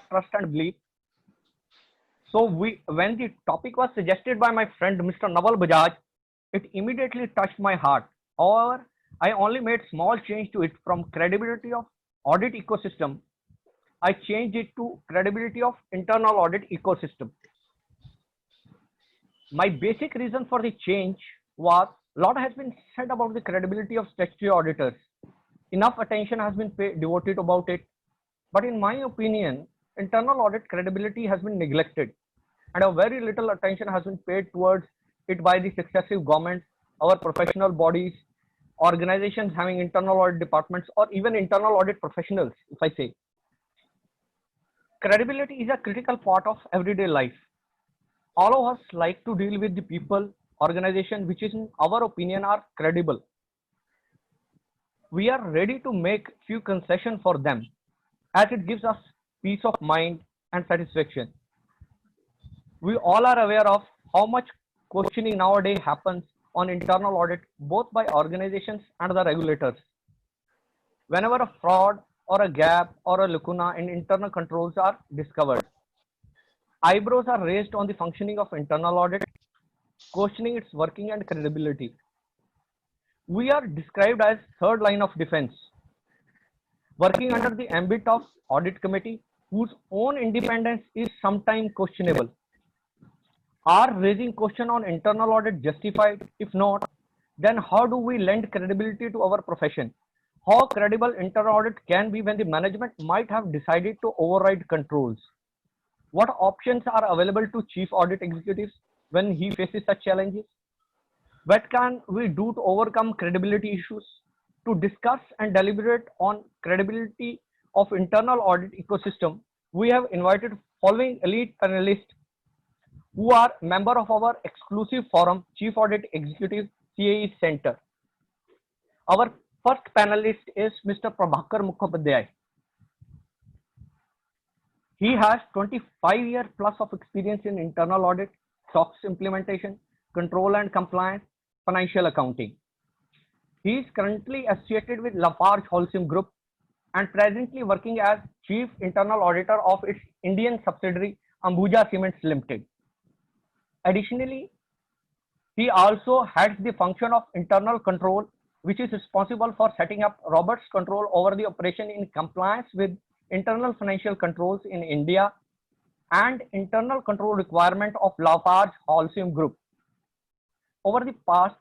trust and belief. When the topic was suggested by my friend Mr. Naval Bajaj, it immediately touched my heart. However, I only made small change to it from credibility of audit ecosystem. I changed it to credibility of internal audit ecosystem. My basic reason for the change was a lot has been said about the credibility of statutory auditors. Enough attention has been devoted about it. But in my opinion, internal audit credibility has been neglected and a very little attention has been paid towards it by the successive governments, our professional bodies, organizations having internal audit departments, or even internal audit professionals, if I say. Credibility is a critical part of everyday life. All of us like to deal with the people, organizations which is in our opinion are credible. We are ready to make few concessions for them as it gives us peace of mind and satisfaction. We all are aware of how much questioning nowadays happens on internal audit both by organizations and the regulators. Whenever a fraud or a gap or a lacuna in internal controls are discovered, eyebrows are raised on the functioning of internal audit, questioning its working and credibility. We are described as third line of defense, working under the ambit of audit committee whose own independence is sometimes questionable. Are raising question on internal audit justified? If not, then how do we lend credibility to our profession? How credible internal audit can be when the management might have decided to override controls? What options are available to chief audit executives when he faces such challenges? What can we do to overcome credibility issues? To discuss and deliberate on credibility of internal audit ecosystem, we have invited following elite panelists who are member of our exclusive forum, Chief Audit Executive CAE Center. Our first panelist is Mr. Prabhakar Mukhopadhyay. He has 25 years plus of experience in internal audit, SOX implementation, control and compliance, financial accounting. He is currently associated with Lafarge Holcim Group and presently working as Chief Internal Auditor of its Indian subsidiary Ambuja Cements Limited. Additionally, he also heads the function of internal control, which is responsible for setting up robust control over the operation in compliance with internal financial controls in India and internal control requirement of Lafarge Holcim Group. Over the past,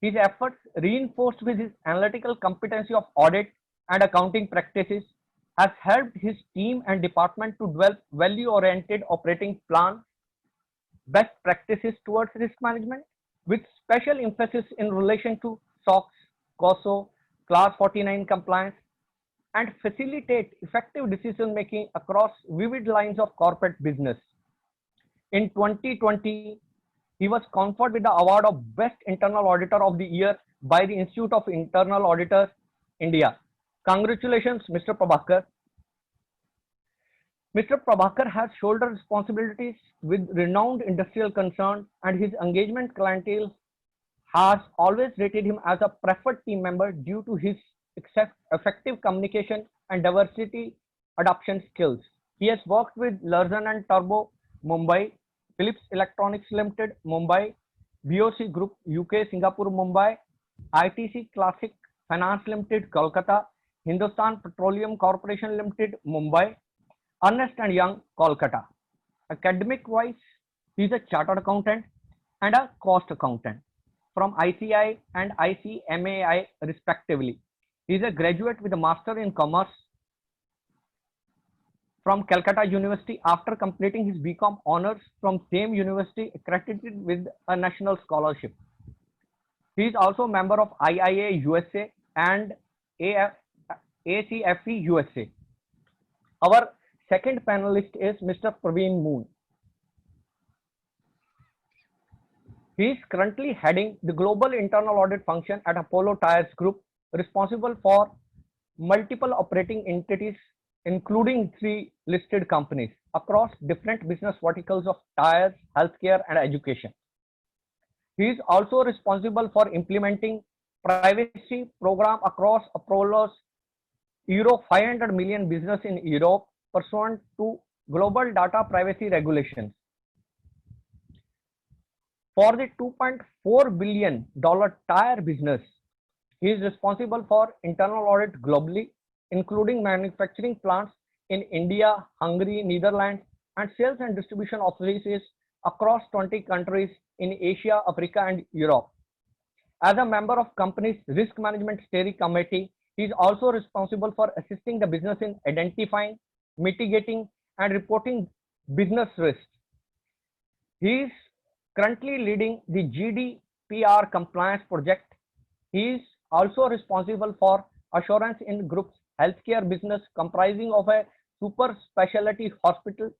his efforts reinforced with his analytical competency of audit and accounting practices has helped his team and department to develop value-oriented operating plan, best practices towards risk management with special emphasis in relation to SOX, COSO, Class 49 compliance, and facilitate effective decision making across vivid lines of corporate business. In 2020, he was conferred with the award of Best Internal Auditor of the Year by the Institute of Internal Auditors, India. Congratulations, Mr. Prabhakar. Mr. Prabhakar has shouldered responsibilities with renowned industrial concern and his engagement clientele has always rated him as a preferred team member due to his effective communication and diversity adoption skills. He has worked with Larsen and Turbo, Mumbai, Philips Electronics Limited, Mumbai, BOC Group, UK, Singapore, Mumbai, ITC Classic Finance Limited, Kolkata, Hindustan Petroleum Corporation Limited, Mumbai, Ernst and Young, Kolkata. Academic-wise, he is a chartered accountant and a cost accountant from ICI and ICMAI respectively. He is a graduate with a Master in Commerce from Calcutta University after completing his BCom honors from same university accredited with a national scholarship. He is also a member of IIA USA and ACFE USA. Our second panelist is Mr. Praveen Moon. He is currently heading the global internal audit function at Apollo Tyres Group, responsible for multiple operating entities, including 3 listed companies across different business verticals of tires, healthcare, and education. He is also responsible for implementing privacy program across Apollo's Euro 500 million business in Europe pursuant to global data privacy regulations. For the $2.4 billion tire business, he is responsible for internal audit globally, including manufacturing plants in India, Hungary, Netherlands, and sales and distribution offices across 20 countries in Asia, Africa, and Europe. As a member of company's risk management steering committee, he is also responsible for assisting the business in identifying, mitigating, and reporting business risks. He is currently leading the GDPR compliance project. He is also responsible for assurance in group's healthcare business comprising of a super specialty hospital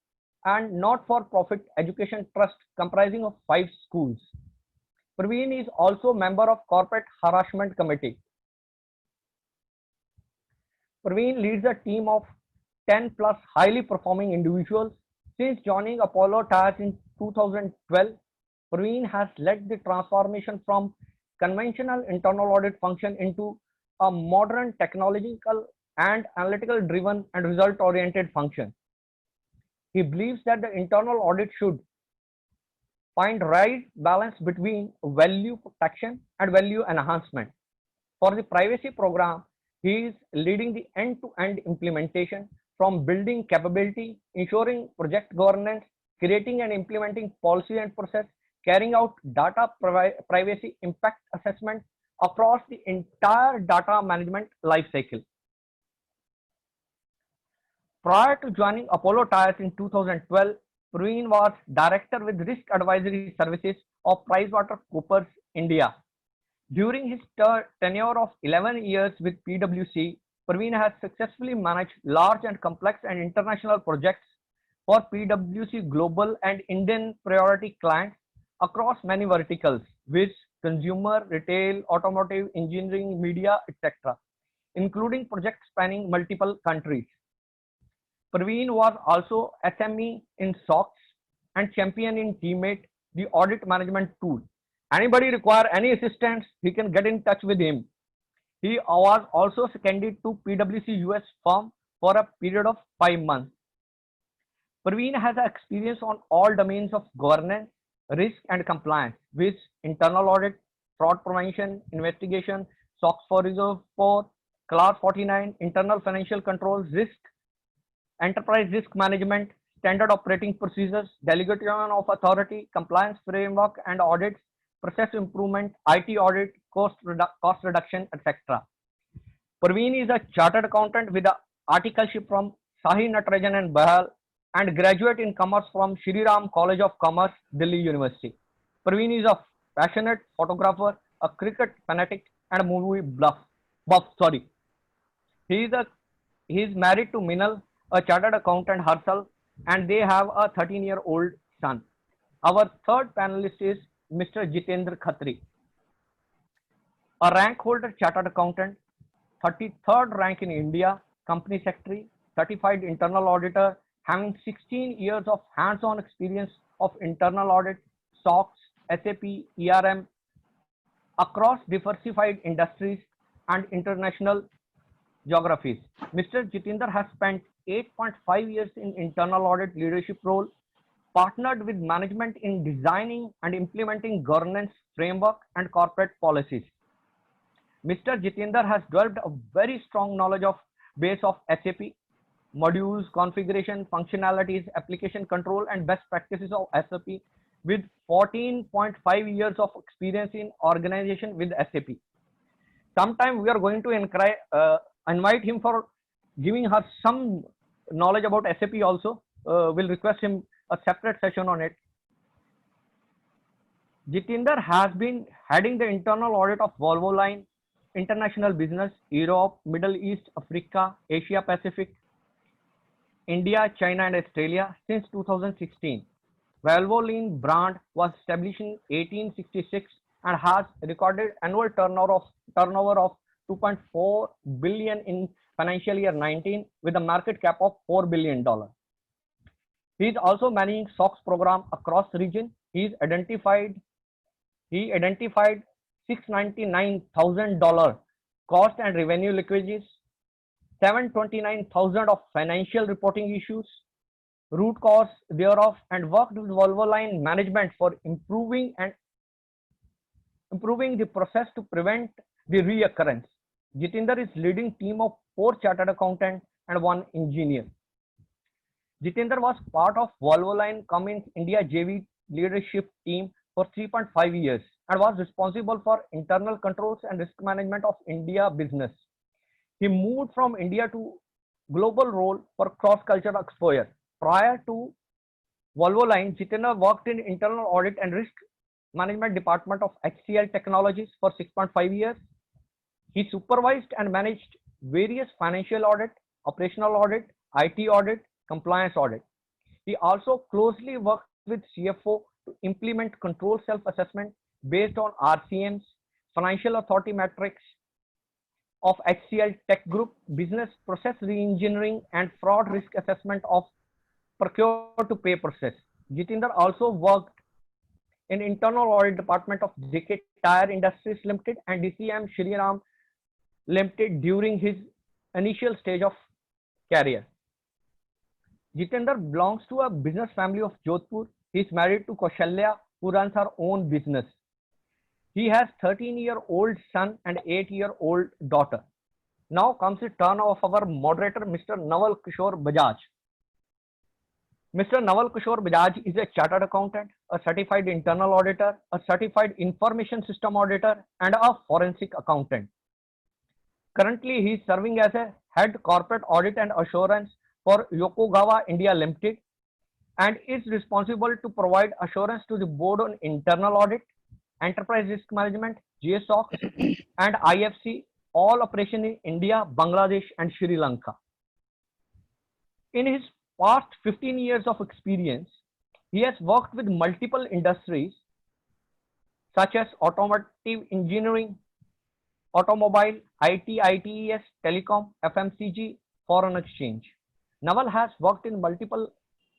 and not-for-profit education trust comprising of 5 schools. Praveen is also member of corporate harassment committee. Praveen leads a team of 10 plus highly performing individuals. Since joining Apollo Tyres in 2012, Praveen has led the transformation from conventional internal audit function into a modern technological and analytical driven and result oriented function. He believes that the internal audit should find right balance between value protection and value enhancement. For the privacy program, he is leading the end-to-end implementation from building capability, ensuring project governance, creating and implementing policy and process, carrying out data privacy impact assessment across the entire data management lifecycle. Prior to joining Apollo Tyres in 2012, Praveen was director with risk advisory services of PricewaterhouseCoopers India. During his tenure of 11 years with PwC, Praveen has successfully managed large and complex and international projects for PwC global and Indian priority clients across many verticals, which consumer, retail, automotive, engineering, media, etc., including projects spanning multiple countries. Praveen was also SME in SOX and champion in Teammate, the audit management tool. Anybody require any assistance, he can get in touch with him. He was also seconded to PwC US firm for a period of 5 months. Praveen has experience on all domains of governance, risk and compliance, with internal audit, fraud prevention, investigation, SOX 404, Class 49, internal financial controls, risk, enterprise risk management, standard operating procedures, delegation of authority, compliance framework and audits, process improvement, IT audit, cost reduction, etc. Praveen is a chartered accountant with an articleship from Sahi Natarajan and Bahal and graduate in commerce from Shri Ram College of Commerce, Delhi University. Praveen is a passionate photographer, a cricket fanatic, and a movie buff. He is married to Minal, a chartered accountant herself, and they have a 13-year-old son. Our third panelist is Mr. Jitendra Khatri, a rank holder chartered accountant, 33rd rank in India, company secretary, certified internal auditor, having 16 years of hands-on experience of internal audit, SOX, SAP, ERM across diversified industries and international geographies. Mr. Jitendra has spent 8.5 years in internal audit leadership role, partnered with management in designing and implementing governance framework and corporate policies. Mr. Jitendra has developed a very strong knowledge of base of SAP, modules, configuration, functionalities, application control, and best practices of SAP with 14.5 years of experience in organization with SAP. Sometime we are going to invite him for giving her some knowledge about SAP also. We'll request him a separate session on it. Jitendra has been heading the internal audit of Volvo Line, international business, Europe, Middle East, Africa, Asia Pacific, India, China and Australia since 2016. Volvo Line brand was established in 1866 and has recorded annual turnover of 2.4 billion in financial year 19 with a market cap of $4 billion. He is also managing SOX program across region. He identified $699,000 cost and revenue leakages 729,000 of financial reporting issues, root cause thereof, and worked with Volvoline management for improving the process to prevent the reoccurrence. Jitendra is leading team of 4 chartered accountants and 1 engineer. Jitendra was part of Volvoline Cummins India JV leadership team for 3.5 years and was responsible for internal controls and risk management of India business. He moved from India to global role for cross-cultural exposure. Prior to Volvoline, Jitendra worked in internal audit and risk management department of HCL Technologies for 6.5 years. He supervised and managed various financial audit, operational audit, IT audit, compliance audit. He also closely worked with CFO to implement control self-assessment based on RCMs, financial authority metrics of HCL Tech Group, business process reengineering, and fraud risk assessment of procure to pay process. Jitendra also worked in internal audit department of JK Tire Industries Limited and DCM Shri Ram Limited during his initial stage of career. Jitendra belongs to a business family of Jodhpur. He is married to Kaushalya, who runs her own business. He has 13-year-old son and 8-year-old daughter. Now comes the turn of our moderator, Mr. Naval Kishore Bajaj. Mr. Naval Kishore Bajaj is a chartered accountant, a certified internal auditor, a certified information system auditor, and a forensic accountant. Currently, he is serving as a head corporate audit and assurance for Yokogawa India Limited and is responsible to provide assurance to the board on internal audit, enterprise risk management, GSOX, and IFC, all operations in India, Bangladesh, and Sri Lanka. In his past 15 years of experience, he has worked with multiple industries such as automotive engineering, automobile, IT, ITES, telecom, FMCG, foreign exchange. Naval has worked in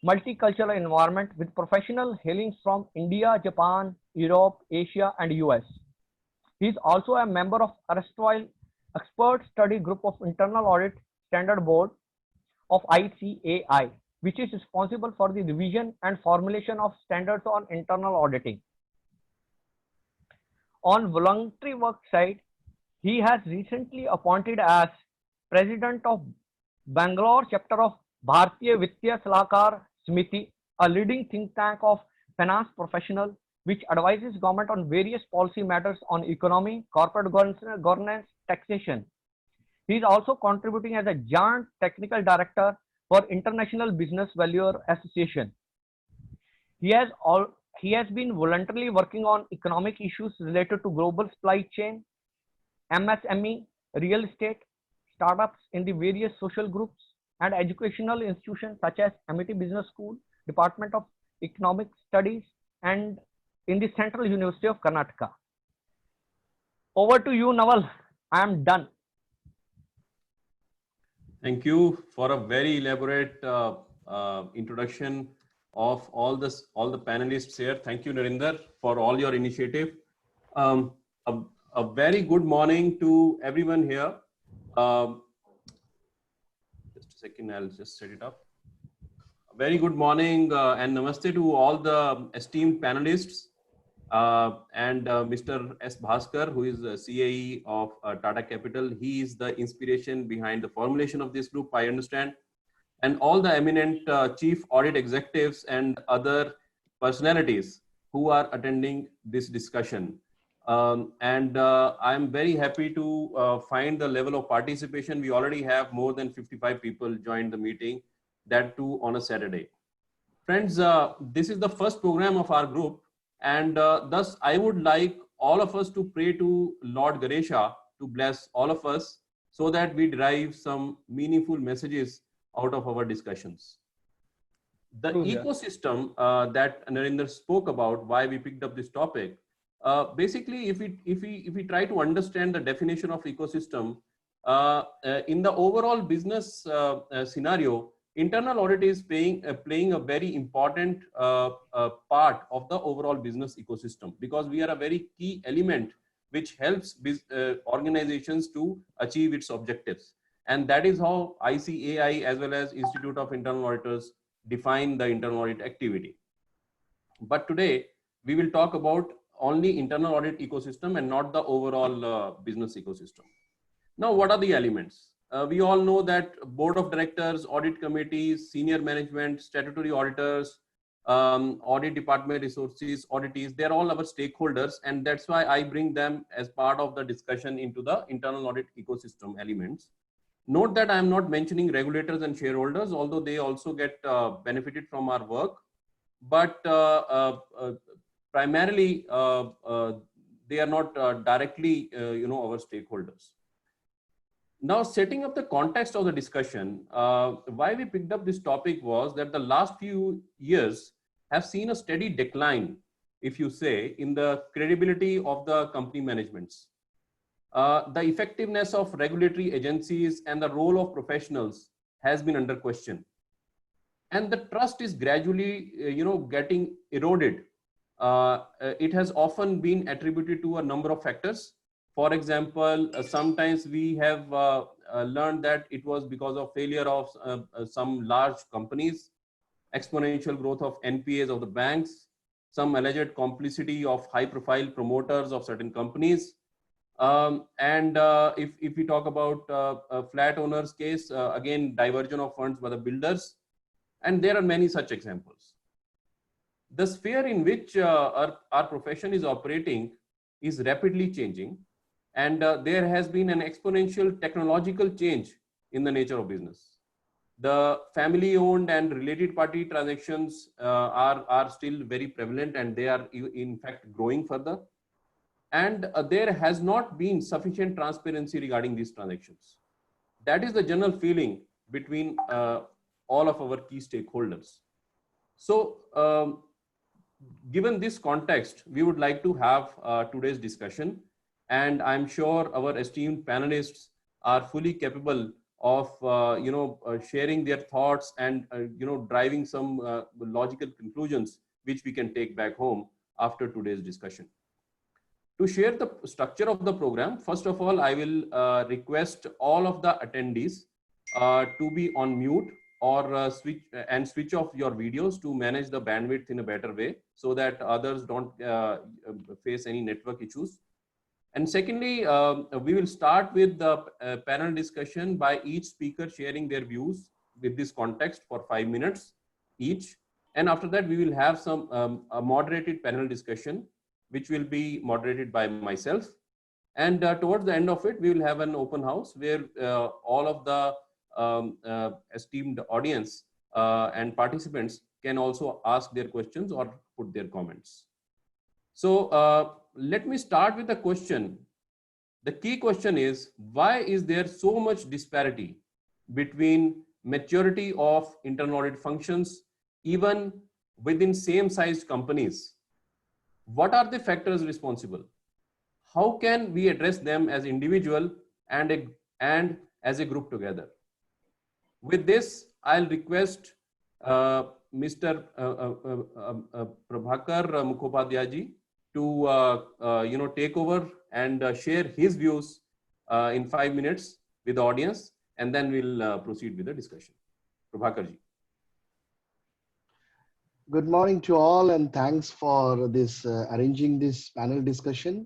multicultural environment with professional hailings from India, Japan, Europe, Asia, and US. He is also a member of erstwhile expert study group of internal audit standard board of ICAI, which is responsible for the revision and formulation of standards on internal auditing. On voluntary work side, he has recently appointed as president of Bangalore chapter of Bharatiya Vittya Salahkar Smiti, a leading think tank of finance professionals which advises government on various policy matters on economy, corporate governance, taxation. He is also contributing as a joint technical director for International Business Valuer Association. He has been voluntarily working on economic issues related to global supply chain, MSME, real estate, startups in the various social groups, and educational institutions such as Amity Business School, Department of Economic Studies, and in the Central University of Karnataka. Over to you, Naval. I am done. Thank you for a very elaborate introduction of all the panelists here. Thank you, Narinder, for all your initiative. A very good morning to everyone here. Just a second, I'll just set it up. A very good morning and namaste to all the esteemed panelists and Mr. S. Bhaskar, who is the CAE of Tata Capital. He is the inspiration behind the formulation of this group, I understand. And all the eminent chief audit executives and other personalities who are attending this discussion. I'm very happy to find the level of participation. We already have more than 55 people joined the meeting, that too on a Saturday. Friends, this is the first program of our group, and thus I would like all of us to pray to Lord Ganesha to bless all of us so that we derive some meaningful messages out of our discussions. The ecosystem that Narinder spoke about, why we picked up this topic, basically, if we try to understand the definition of ecosystem in the overall business scenario, internal audit is playing a very important part of the overall business ecosystem, because we are a very key element which helps organizations to achieve its objectives. And that is how ICAI as well as Institute of Internal Auditors define the internal audit activity. But today we will talk about only internal audit ecosystem and not the overall business ecosystem. Now, what are the elements? We all know that board of directors, audit committees, senior management, statutory auditors, audit department resources, auditees, they're all our stakeholders. And that's why I bring them as part of the discussion into the internal audit ecosystem elements. Note that I'm not mentioning regulators and shareholders, although they also get benefited from our work. But primarily, they are not directly, our stakeholders. Now, setting up the context of the discussion, why we picked up this topic was that the last few years have seen a steady decline, if you say, in the credibility of the company managements. The effectiveness of regulatory agencies and the role of professionals has been under question. And the trust is gradually, getting eroded. It has often been attributed to a number of factors. For example, sometimes we have learned that it was because of failure of some large companies, exponential growth of NPAs of the banks, some alleged complicity of high-profile promoters of certain companies. If we talk about a flat owner's case, again, diversion of funds by the builders. And there are many such examples. The sphere in which our profession is operating is rapidly changing. And there has been an exponential technological change in the nature of business. The family-owned and related party transactions are still very prevalent, and they are in fact growing further. And there has not been sufficient transparency regarding these transactions. That is the general feeling between all of our key stakeholders. So, given this context, we would like to have today's discussion. And I'm sure our esteemed panelists are fully capable of, sharing their thoughts and, driving some logical conclusions, which we can take back home after today's discussion. To share the structure of the program, first of all, I will request all of the attendees to be on mute or switch off your videos to manage the bandwidth in a better way so that others don't face any network issues. And secondly, we will start with the panel discussion by each speaker sharing their views with this context for 5 minutes each. And after that, we will have some a moderated panel discussion, which will be moderated by myself. And towards the end of it, we will have an open house where all of the esteemed audience and participants can also ask their questions or put their comments. So let me start with a question. The key question is, why is there so much disparity between maturity of internal audit functions, even within same sized companies? What are the factors responsible? How can we address them as individual and as a group together? With this, I'll request Mr. Prabhakar Mukhopadhyay ji to take over and share his views in 5 minutes with the audience, and then we'll proceed with the discussion. Prabhakar ji. Good morning to all, and thanks for this arranging this panel discussion.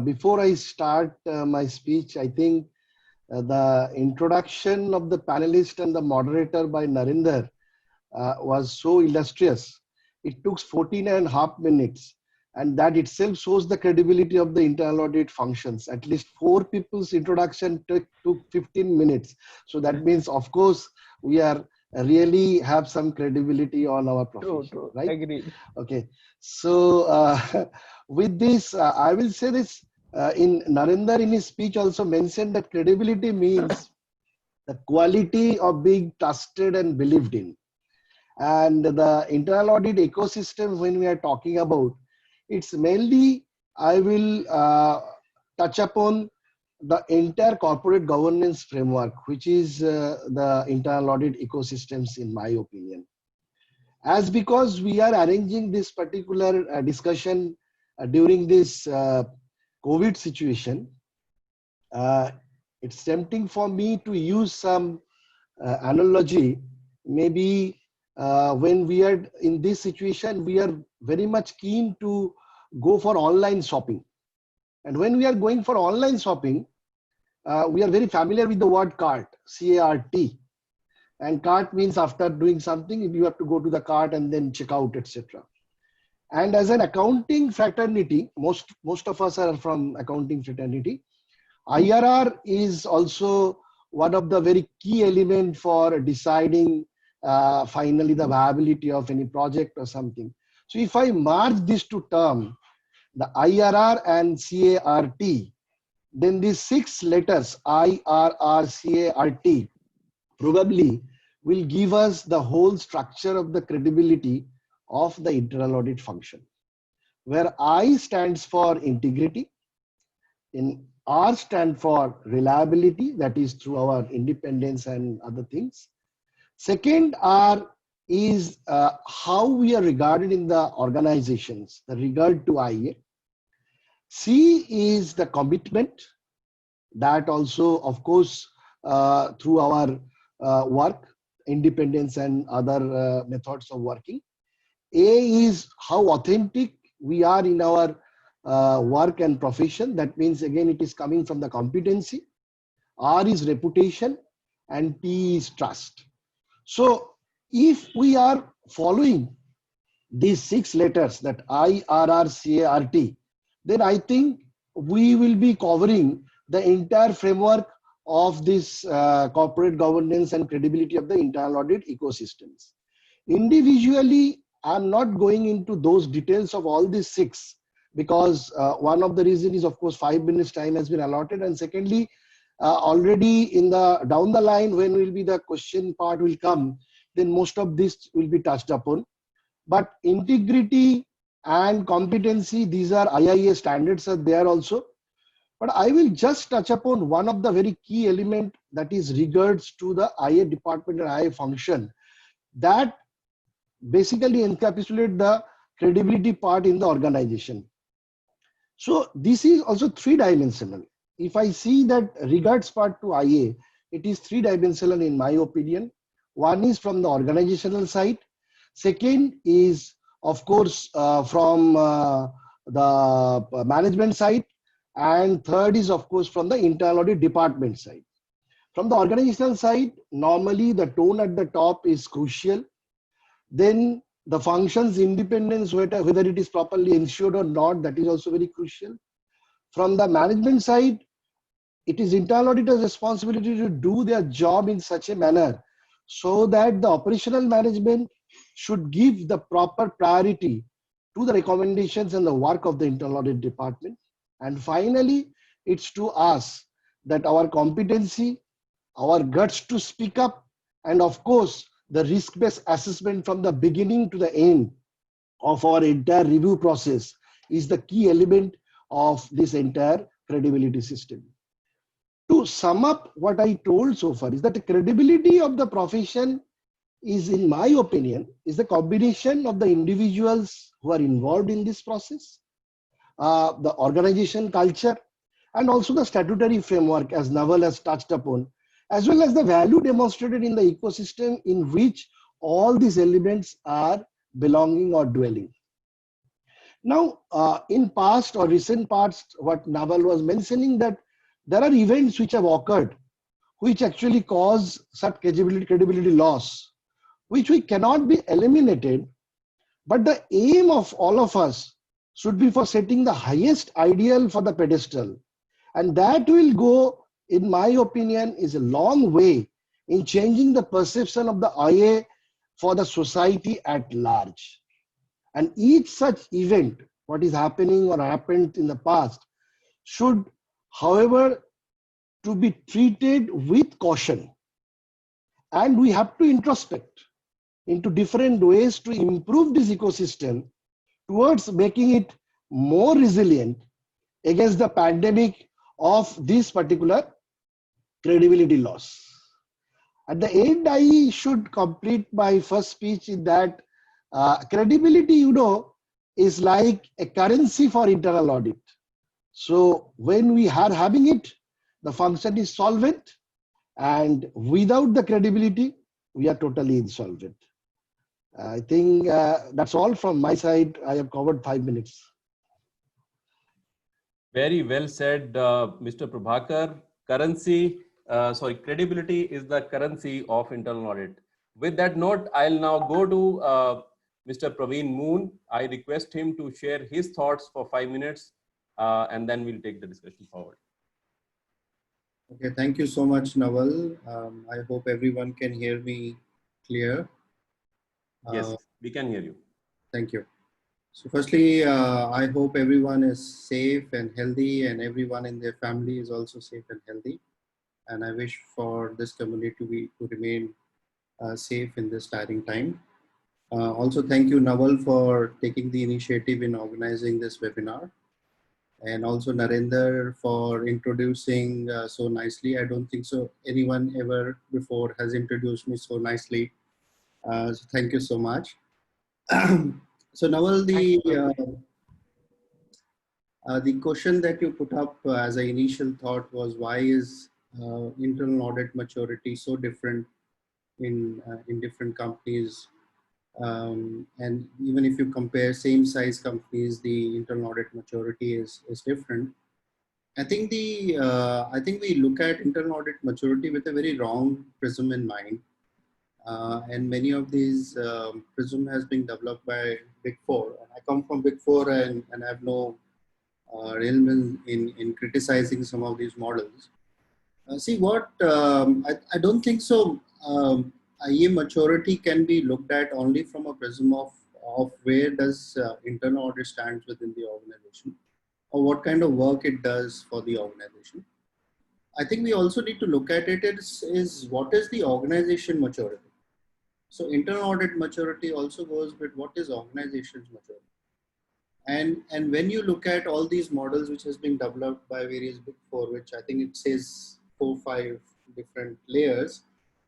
Before I start my speech, I think the introduction of the panelist and the moderator by Narinder was so illustrious. It took 14.5 minutes, and that itself shows the credibility of the internal audit functions. At least 4 people's introduction took 15 minutes. So that means, of course, we are really have some credibility on our profession. True. Right? Agreed. Okay. So with this, I will say this. In Narinder, in his speech, also mentioned that credibility means the quality of being trusted and believed in. And the internal audit ecosystem, when we are talking about, it's mainly, I will touch upon the entire corporate governance framework, which is the internal audit ecosystems, in my opinion. As because we are arranging this particular discussion during this COVID situation, it's tempting for me to use some analogy. Maybe when we are in this situation, we are very much keen to go for online shopping. And when we are going for online shopping, we are very familiar with the word cart, C-A-R-T. And cart means after doing something, you have to go to the cart and then check out, etc. And as an accounting fraternity, most of us are from accounting fraternity. IRR is also one of the very key elements for deciding finally the viability of any project or something. So if I merge these two terms, the IRR and CART, then these 6 letters IRR, CART probably will give us the whole structure of the credibility of the internal audit function, where I stands for integrity, in R stand for reliability, that is through our independence and other things. Second R is how we are regarded in the organizations, the regard to IA. C is the commitment, that also of course through our work, independence and other methods of working. A is how authentic we are in our work and profession. That means again it is coming from the competency. R is reputation and T is trust. So if we are following these 6 letters, that I, R, R, C, A, R, T, then I think we will be covering the entire framework of this corporate governance and credibility of the internal audit ecosystems. Individually, I'm not going into those details of all these 6, because one of the reasons is, of course, 5 minutes time has been allotted, and secondly, already in the down the line when will be the question part will come, then most of this will be touched upon. But integrity and competency, these are IIA standards are there also. But I will just touch upon one of the very key element, that is regards to the IA department and IA function, that basically encapsulate the credibility part in the organization. So this is also 3-dimensional. If I see that regards part to IA, it is 3-dimensional in my opinion. One is from the organizational side. Second is, of course, from the management side. And third is, of course, from the internal audit department side. From the organizational side, normally the tone at the top is crucial. Then the functions independence, whether it is properly ensured or not, that is also very crucial. From the management side, it is internal auditor's responsibility to do their job in such a manner so that the operational management should give the proper priority to the recommendations and the work of the internal audit department. And finally, it's to us that our competency, our guts to speak up, and of course, the risk-based assessment from the beginning to the end of our entire review process is the key element of this entire credibility system. To sum up what I told so far is that the credibility of the profession is, in my opinion, is the combination of the individuals who are involved in this process, the organization culture, and also the statutory framework, as Naval has touched upon, as well as the value demonstrated in the ecosystem in which all these elements are belonging or dwelling. Now, in past or recent past, what Naval was mentioning, that there are events which have occurred, which actually cause such credibility loss, which we cannot be eliminated. But the aim of all of us should be for setting the highest ideal for the pedestal. And that will go, in my opinion, is a long way in changing the perception of the IA for the society at large. And each such event, what is happening or happened in the past, should, however, to be treated with caution. And we have to introspect into different ways to improve this ecosystem towards making it more resilient against the pandemic of this particular credibility loss. At the end, I should complete my first speech in that credibility, you know, is like a currency for internal audit. So when we are having it, the function is solvent, and without the credibility, we are totally insolvent. I think that's all from my side. I have covered 5 minutes. Very well said, Mr. Prabhakar. Credibility is the currency of internal audit. With that note, I'll now go to Mr. Praveen Moon. I request him to share his thoughts for 5 minutes, and then we'll take the discussion forward. Okay, thank you so much, Naval. I hope everyone can hear me clear. Yes, we can hear you. Thank you. So firstly, I hope everyone is safe and healthy, and everyone in their family is also safe and healthy. And I wish for this community to remain safe in this tiring time. Also, thank you, Naval, for taking the initiative in organizing this webinar. And also Narendra for introducing so nicely. I don't think so anyone ever before has introduced me so nicely. So thank you so much. So Naval, the question that you put up as an initial thought was, why is internal audit maturity so different in different companies? And even if you compare same size companies, the internal audit maturity is different. I think we look at internal audit maturity with a very wrong prism in mind, and many of these prism has been developed by Big Four. And I come from Big Four, and I have no realm in criticizing some of these models. I don't think so. IA maturity can be looked at only from a prism of where does internal audit stands within the organization, or what kind of work it does for the organization. I think we also need to look at it is what is the organization maturity. So internal audit maturity also goes with what is organization's maturity. And when you look at all these models which has been developed by various Big Four, which I think it says 4 or 5 different layers,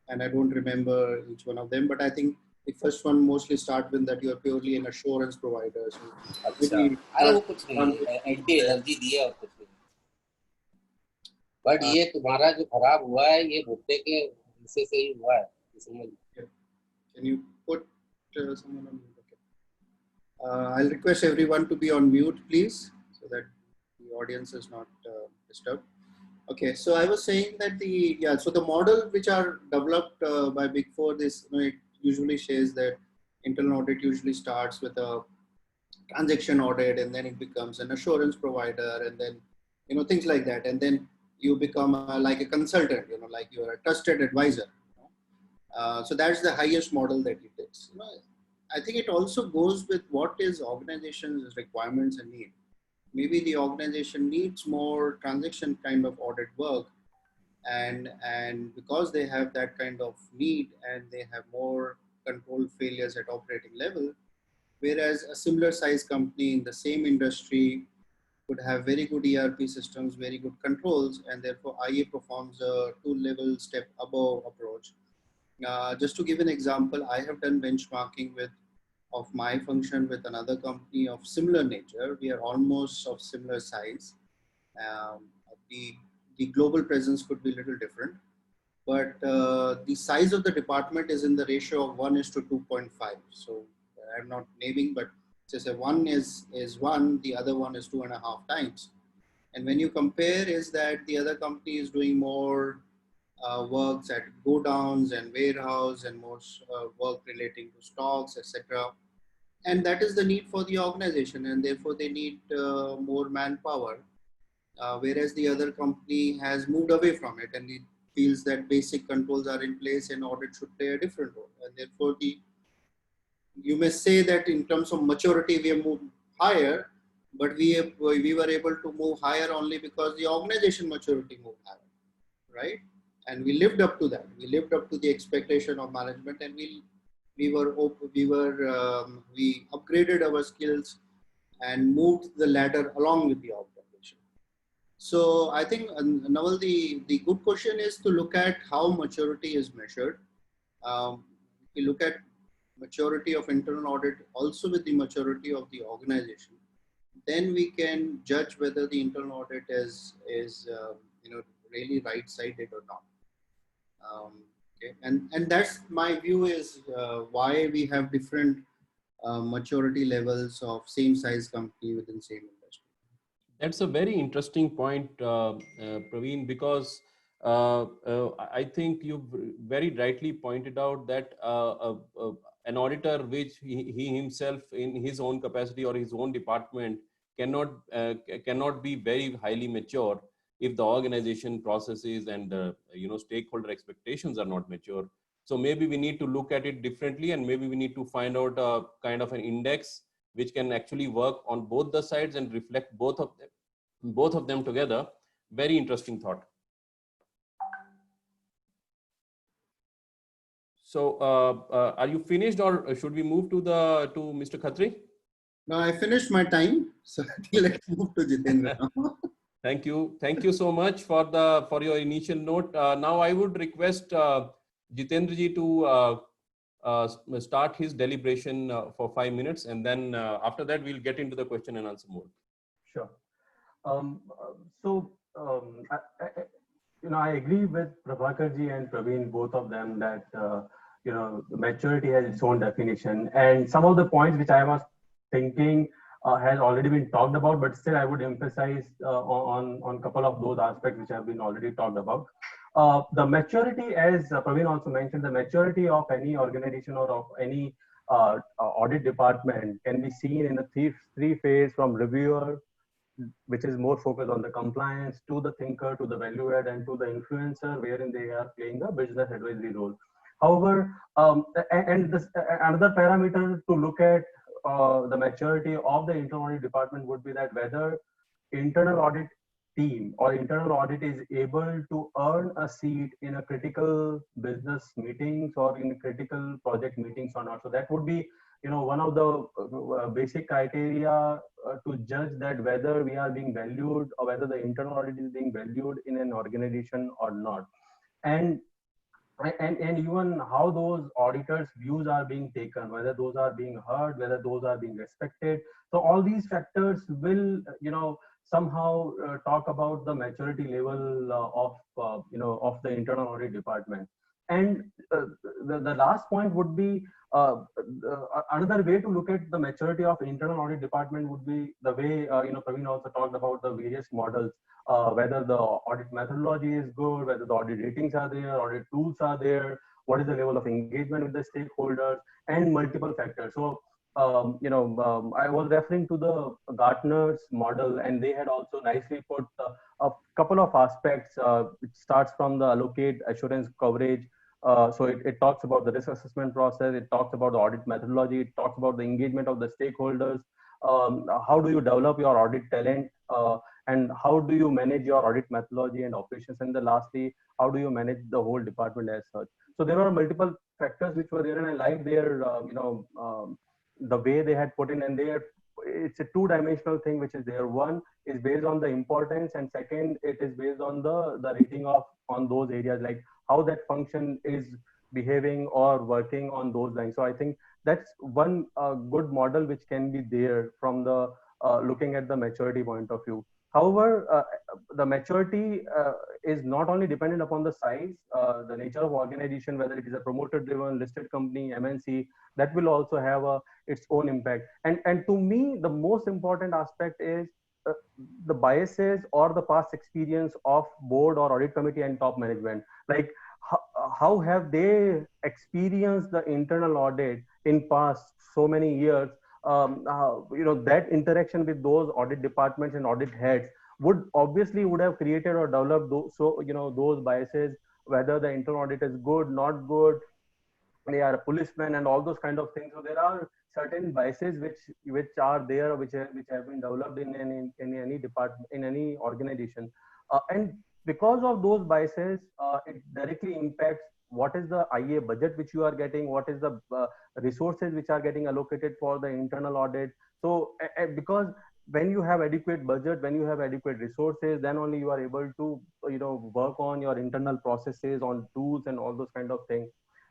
and I don't remember each one of them, but I think the first one mostly starts with that you are purely an assurance provider. So अरे वो कुछ नहीं, anti energy दिया और कुछ नहीं, but ये तुम्हारा जो खराब हुआ है ये भुट्टे के हिस्से से ही हुआ है, समझ। Can you put someone on mute? Okay. I'll request everyone to be on mute, please, so that the audience is not disturbed. Okay, so I was saying that so the model which are developed by Big Four, it usually says that internal audit usually starts with a transaction audit, and then it becomes an assurance provider, and then things like that, and then you become like a consultant, like you are a trusted advisor. So that's the highest model that it is. I think it also goes with what is organization's requirements and need. Maybe the organization needs more transaction kind of audit work, and because they have that kind of need and they have more control failures at operating level, whereas a similar size company in the same industry would have very good ERP systems, very good controls, and therefore IA performs a 2-level step above approach. Just to give an example, I have done benchmarking of my function with another company of similar nature. We are almost of similar size. The global presence could be a little different, but the size of the department is in the ratio of 1:2.5. So I'm not naming, but just say one is 1, the other one is 2.5 times. And when you compare, is that the other company is doing more works at go downs and warehouse and more work relating to stocks, etc. And that is the need for the organization, and therefore they need more manpower. Whereas the other company has moved away from it, and it feels that basic controls are in place and audit should play a different role. And therefore you may say that in terms of maturity, we have moved higher, but we were able to move higher only because the organization maturity moved higher, right? And we lived up to that. We lived up to the expectation of management, and we upgraded our skills and moved the ladder along with the organization. So I think, Naval, the good question is to look at how maturity is measured. We look at maturity of internal audit also with the maturity of the organization. Then we can judge whether the internal audit is really right-sided or not. Okay, and that's my view is why we have different maturity levels of same size company within same industry. That's a very interesting point, Praveen, because I think you very rightly pointed out that an auditor, which he himself in his own capacity or his own department cannot be very highly mature if the organization processes and stakeholder expectations are not mature. So maybe we need to look at it differently, and maybe we need to find out a kind of an index which can actually work on both the sides and reflect both of them together. Very interesting thought. So are you finished, or should we move to Mr. Khatri? Now I finished my time, so let's move to Jitendra now. Thank you so much for your initial note. Now I would request Jitendra ji to start his deliberation for 5 minutes, and then after that we'll get into the question and answer mode. Sure. I agree with Prabhakar ji and Praveen, both of them, that maturity has its own definition, and some of the points which I was thinking has already been talked about, but still I would emphasize on a couple of those aspects which have been already talked about. The maturity, as Praveen also mentioned, the maturity of any organization or of any audit department can be seen in the three phase, from reviewer, which is more focused on the compliance, to the thinker, to the value add, and to the influencer, wherein they are playing a business advisory role. However, another parameter to look at the maturity of the internal audit department would be that whether internal audit team or internal audit is able to earn a seat in a critical business meetings or in critical project meetings or not. So that would be one of the basic criteria to judge that whether we are being valued, or whether the internal audit is being valued in an organization or not. And even how those auditors' views are being taken, whether those are being heard, whether those are being respected. So all these factors will, somehow talk about the maturity level of the internal audit department. And the last point would be another way to look at the maturity of internal audit department would be the way Praveen also talked about the various models. Whether the audit methodology is good, whether the audit ratings are there, audit tools are there, what is the level of engagement with the stakeholders, and multiple factors. So, I was referring to the Gartner's model, and they had also nicely put a couple of aspects. It starts from the allocate, assurance, coverage. So it talks about the risk assessment process. It talks about the audit methodology. It talks about the engagement of the stakeholders. How do you develop your audit talent? And how do you manage your audit methodology and operations? And then lastly, how do you manage the whole department as such? So there were multiple factors which were there, and I like their, the way they had put in, and it's a two-dimensional thing which is there. One is based on the importance, and second, it is based on the rating on those areas, like how that function is behaving or working on those lines. So I think that's one good model which can be there from the looking at the maturity point of view. However, the maturity is not only dependent upon the size, the nature of organization, whether it is a promoter-driven, listed company, MNC, that will also have its own impact. And to me, the most important aspect is the biases or the past experience of board or audit committee and top management. Like how have they experienced the internal audit in past so many years? That interaction with those audit departments and audit heads would have created or developed those biases, whether the internal audit is good, not good, they are a policeman, and all those kind of things. So there are certain biases which are there, which have been developed in any department, in any organization, and because of those biases, it directly impacts what is the IA budget which you are getting, what is the resources which are getting allocated for the internal audit. So because when you have adequate budget, when you have adequate resources, then only you are able to work on your internal processes, on tools and all those kind of things.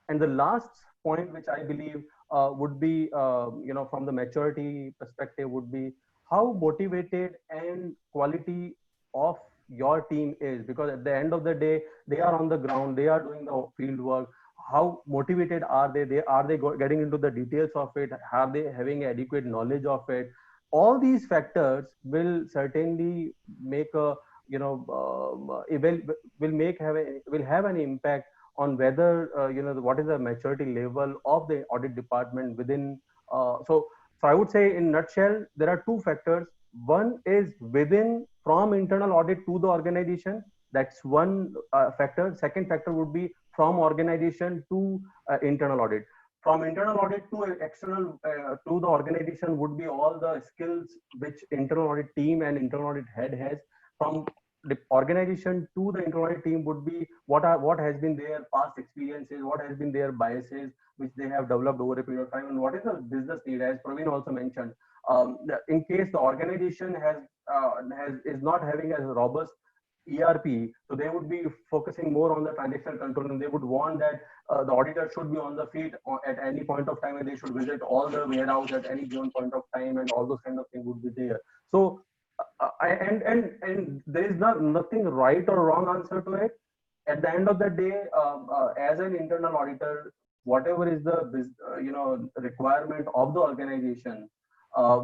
And the last point which I believe would be from the maturity perspective would be how motivated and quality of your team is, because at the end of the day, they are on the ground, they are doing the field work. How motivated are they? Are they getting into the details of it? Are they having adequate knowledge of it? All these factors will certainly make a, it will have an impact on whether what is the maturity level of the audit department within. So I would say in nutshell, there are two factors. One is within, from internal audit to the organization. That's one factor. Second factor would be from organization to internal audit. From internal audit to external to the organization would be all the skills which internal audit team and internal audit head has. From the organization to the internal audit team would be what has been their past experiences, what has been their biases which they have developed over a period of time, and what is the business need, as Praveen also mentioned. In case the organization is not having a robust ERP, so they would be focusing more on the transaction control, and they would want that the auditor should be on the feet at any point of time, and they should visit all the warehouse at any given point of time, and all those kind of things would be there. So, and there is nothing right or wrong answer to it. At the end of the day, as an internal auditor, whatever is the requirement of the organization,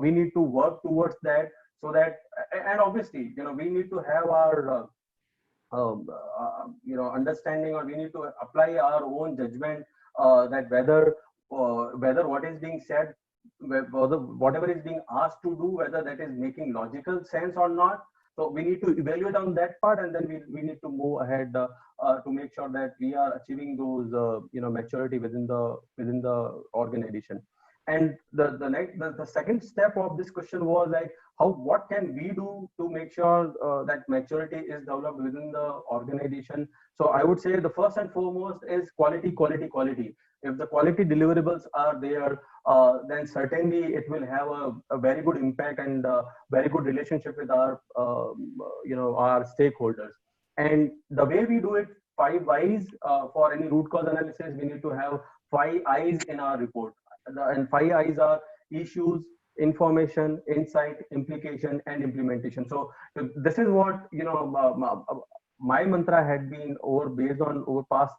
we need to work towards that. So that, and obviously, we need to have our, understanding, or we need to apply our own judgment that whether what is being said, whatever is being asked to do, whether that is making logical sense or not. So we need to evaluate on that part, and then we need to move ahead to make sure that we are achieving those maturity within the organization. And the second step of this question was like, what can we do to make sure that maturity is developed within the organization? So I would say the first and foremost is quality. If the quality deliverables are there, then certainly it will have a very good impact and very good relationship with our our stakeholders. And the way we do it, 5 Whys for any root cause analysis, we need to have 5 I's in our report. And 5 I's are issues, information, insight, implication, and implementation. So this is what my mantra had been based on past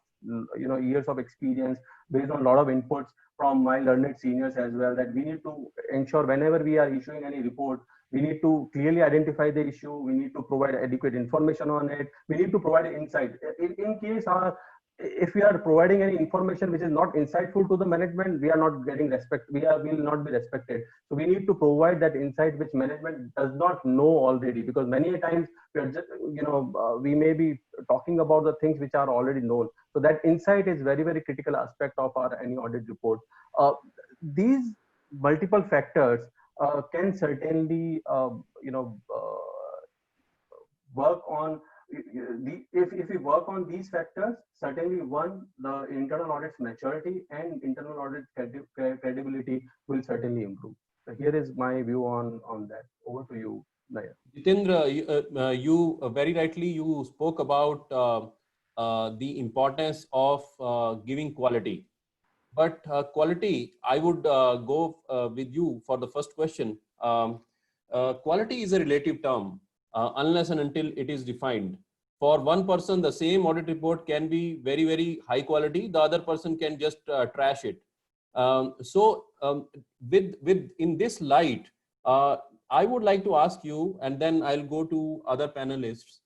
years of experience, based on a lot of inputs from my learned seniors as well, that we need to ensure whenever we are issuing any report, we need to clearly identify the issue. We need to provide adequate information on it. We need to provide insight. In case if we are providing any information which is not insightful to the management, we are not getting respect. We will not be respected. So we need to provide that insight which management does not know already, because many times we are just, we may be talking about the things which are already known. So that insight is very, very critical aspect of our any audit report. These multiple factors can certainly, work on. If we work on these factors, certainly one, the internal audit's maturity and internal audit credibility will certainly improve. So here is my view on that. Over to you, Naya. Jitendra, you very rightly you spoke about the importance of giving quality. But quality, I would go with you for the first question. Quality is a relative term. Unless and until it is defined. For one person, the same audit report can be very, very high quality. The other person can just trash it. In this light, I would like to ask you, and then I'll go to other panelists.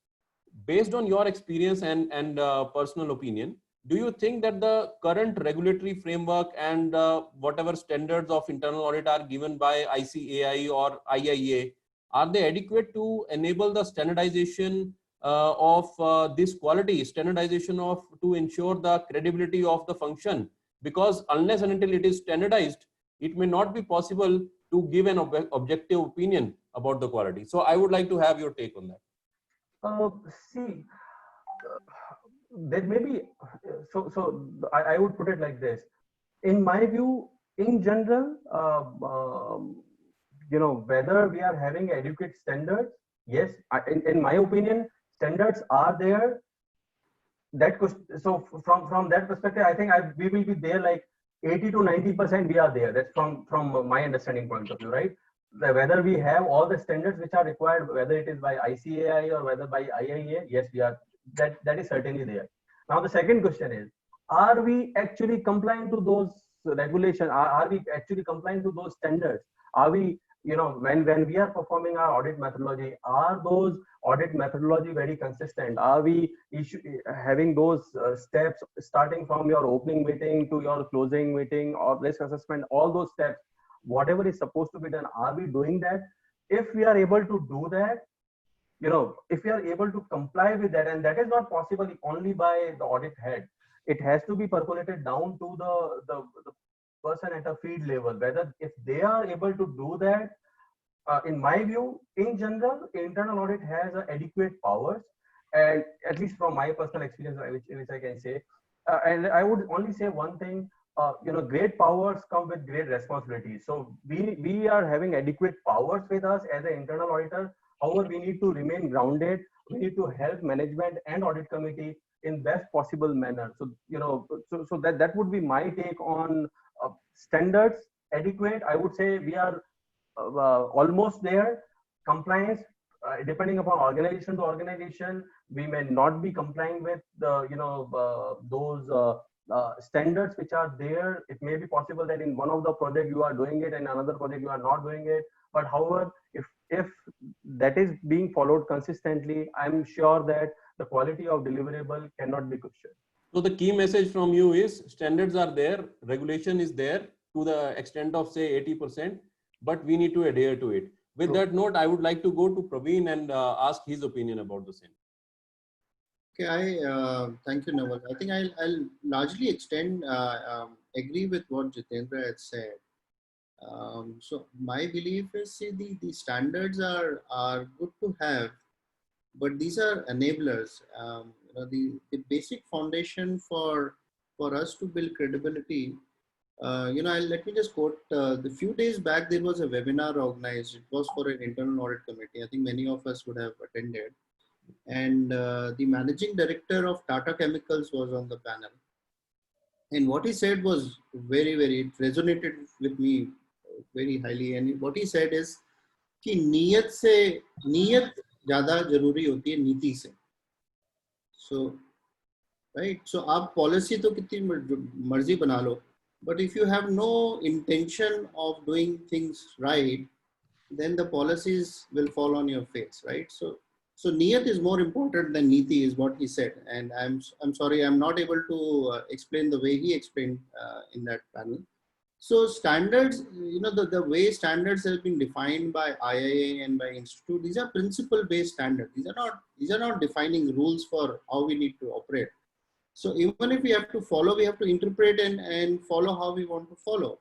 Based on your experience and personal opinion, do you think that the current regulatory framework and whatever standards of internal audit are given by ICAI or IIA, are they adequate to enable the standardization of this quality, standardization to ensure the credibility of the function? Because unless and until it is standardized, it may not be possible to give an objective opinion about the quality. So I would like to have your take on that. There may be, I would put it like this. In my view, in general, whether we are having adequate standards, yes, in my opinion, standards are there. So from that perspective, I think we will be there like 80 to 90% we are there. That's from my understanding point of view, right? whether we have all the standards which are required, whether it is by ICAI or whether by IIA, yes, we are. That is certainly there. Now the second question is, are we actually complying to those regulations? Are we actually complying to those standards? Are we, when we are performing our audit methodology, are those audit methodology very consistent? Are we having those steps starting from your opening meeting to your closing meeting or risk assessment, all those steps, whatever is supposed to be done, are we doing that? If we are able to do that, if we are able to comply with that, and that is not possible only by the audit head, it has to be percolated down to the person at a field level, whether if they are able to do that. In my view, in general, internal audit has adequate powers, and at least from my personal experience, which I can say, and I would only say one thing. Great powers come with great responsibilities. So we are having adequate powers with us as an internal auditor. However, we need to remain grounded. We need to help management and audit committee in best possible manner. So so that would be my take on standards. Adequate, I would say we are almost there. Compliance, depending upon organization to organization, we may not be complying with the those standards which are there. It may be possible that in one of the project you are doing it and another project you are not doing it. But however, if that is being followed consistently, I'm sure that the quality of deliverable cannot be questioned. So the key message from you is standards are there, regulation is there to the extent of say 80%, but we need to adhere to it. With that note, I would like to go to Praveen and ask his opinion about the same. Okay, thank you, Naval. I think I'll largely agree with what Jitendra had said. So my belief is, see, the standards are good to have, but these are enablers. The basic foundation for us to build credibility. Let me just quote. The few days back there was a webinar organized. It was for an internal audit committee. I think many of us would have attended. And the managing director of Tata Chemicals was on the panel. And what he said was very, it resonated with me very highly. And what he said is कि नीयत ज़्यादा जरूरी होती है नीति से. So, right. So आप policy तो कितनी मर्जी बना लो, but if you have no intention of doing things right, then the policies will fall on your face, right? So niyat is more important than niti is what he said. And I'm sorry, I'm not able to explain the way he explained in that panel. So standards, the way standards have been defined by IIA and by Institute, these are principle based standards. These are not defining rules for how we need to operate. So even if we have to follow, we have to interpret and follow how we want to follow.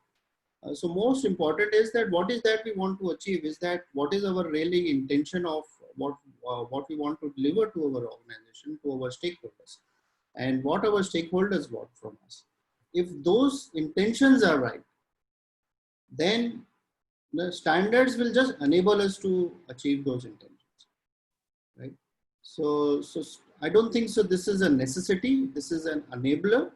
So most important is that what is that we want to achieve, is that what is our really intention of what we want to deliver to our organization, to our stakeholders, and what our stakeholders want from us. If those intentions are right, then the standards will just enable us to achieve those intentions, right? So I don't think so. This is a necessity. This is an enabler,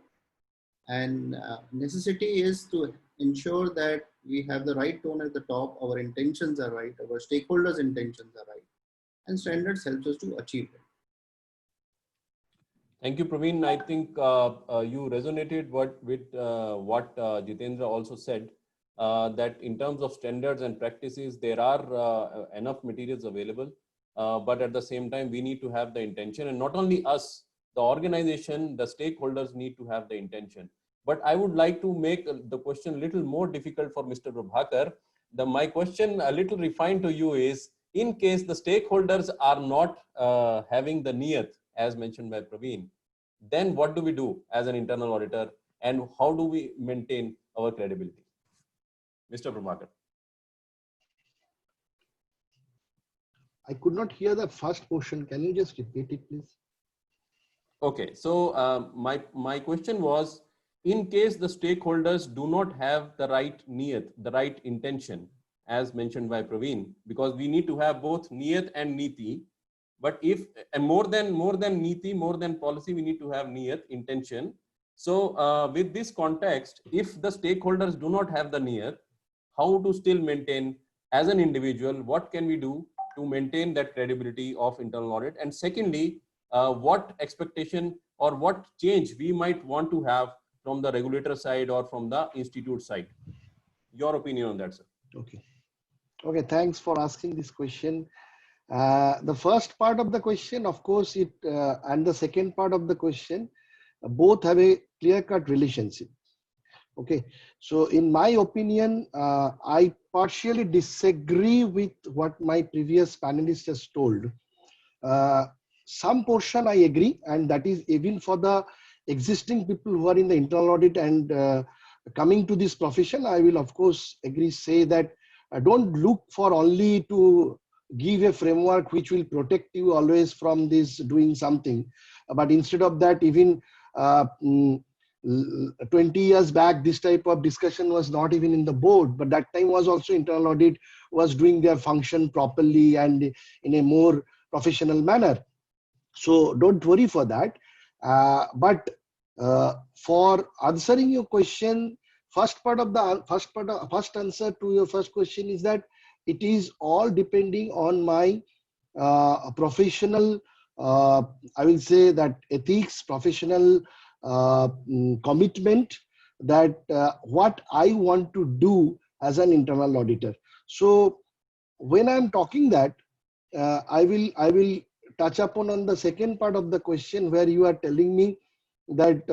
and necessity is to ensure that we have the right tone at the top. Our intentions are right. Our stakeholders' intentions are right. And standards helps us to achieve it. Thank you, Praveen. I think you resonated with what Jitendra also said, that in terms of standards and practices, there are enough materials available, but at the same time, we need to have the intention, and not only us, the organization, the stakeholders need to have the intention. But I would like to make the question a little more difficult for Mr. Prabhakar. My question, a little refined to you, is, in case the stakeholders are not having the niyat, as mentioned by Praveen, then what do we do as an internal auditor, and how do we maintain our credibility? Mr. Prabhakar. I could not hear the first portion. Can you just repeat it, please? Okay, so my question was, in case the stakeholders do not have the right niyat, the right intention, as mentioned by Praveen, because we need to have both niyat and niti. But if more than niti, more than policy, we need to have niyat, intention. So with this context, if the stakeholders do not have the niyat, how to still maintain as an individual, what can we do to maintain that credibility of internal audit? And secondly, what expectation or what change we might want to have from the regulator side or from the institute side? Your opinion on that, sir. Okay. Okay, thanks for asking this question. The first part of the question, of course, and the second part of the question, both have a clear-cut relationship. Okay, so in my opinion, I partially disagree with what my previous panelist has told. Some portion I agree, and that is even for the existing people who are in the internal audit and coming to this profession, I will of course say that don't look for only to give a framework which will protect you always from this doing something, but instead of that, even 20 years back, this type of discussion was not even in the board, but that time was also internal audit was doing their function properly and in a more professional manner. So don't worry for that. But for answering your question, first answer to your first question is that it is all depending on my professional, I will say that ethics, professional commitment, that what I want to do as an internal auditor. So when I'm talking that, I will touch upon on the second part of the question where you are telling me that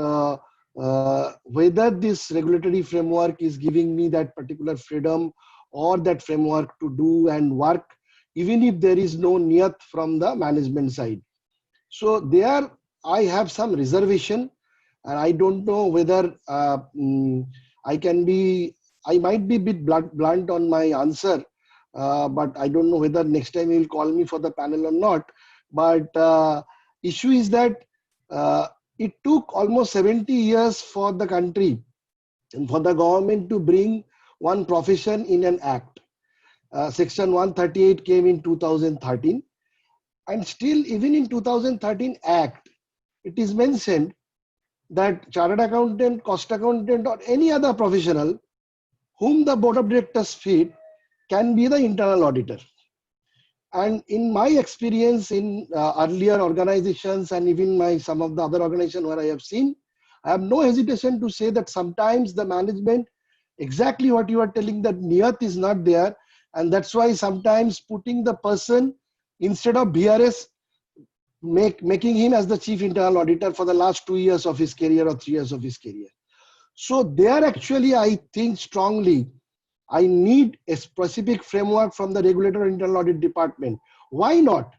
whether this regulatory framework is giving me that particular freedom or that framework to do and work, even if there is no niyat from the management side. So there I have some reservation, and I don't know whether I might be a bit blunt on my answer, but I don't know whether next time you will call me for the panel or not. But issue is that it took almost 70 years for the country and for the government to bring one profession in an act. Section 138 came in 2013, and still even in 2013 Act, it is mentioned that chartered accountant, cost accountant, or any other professional whom the board of directors feed can be the internal auditor. And in my experience in earlier organizations and even some of the other organizations where I have seen, I have no hesitation to say that sometimes the management, exactly what you are telling, that niyat is not there, and that's why sometimes putting the person instead of BRS, making him as the chief internal auditor for the last 2 years of his career or 3 years of his career. So there actually I think strongly I need a specific framework from the regulator internal audit department. Why not?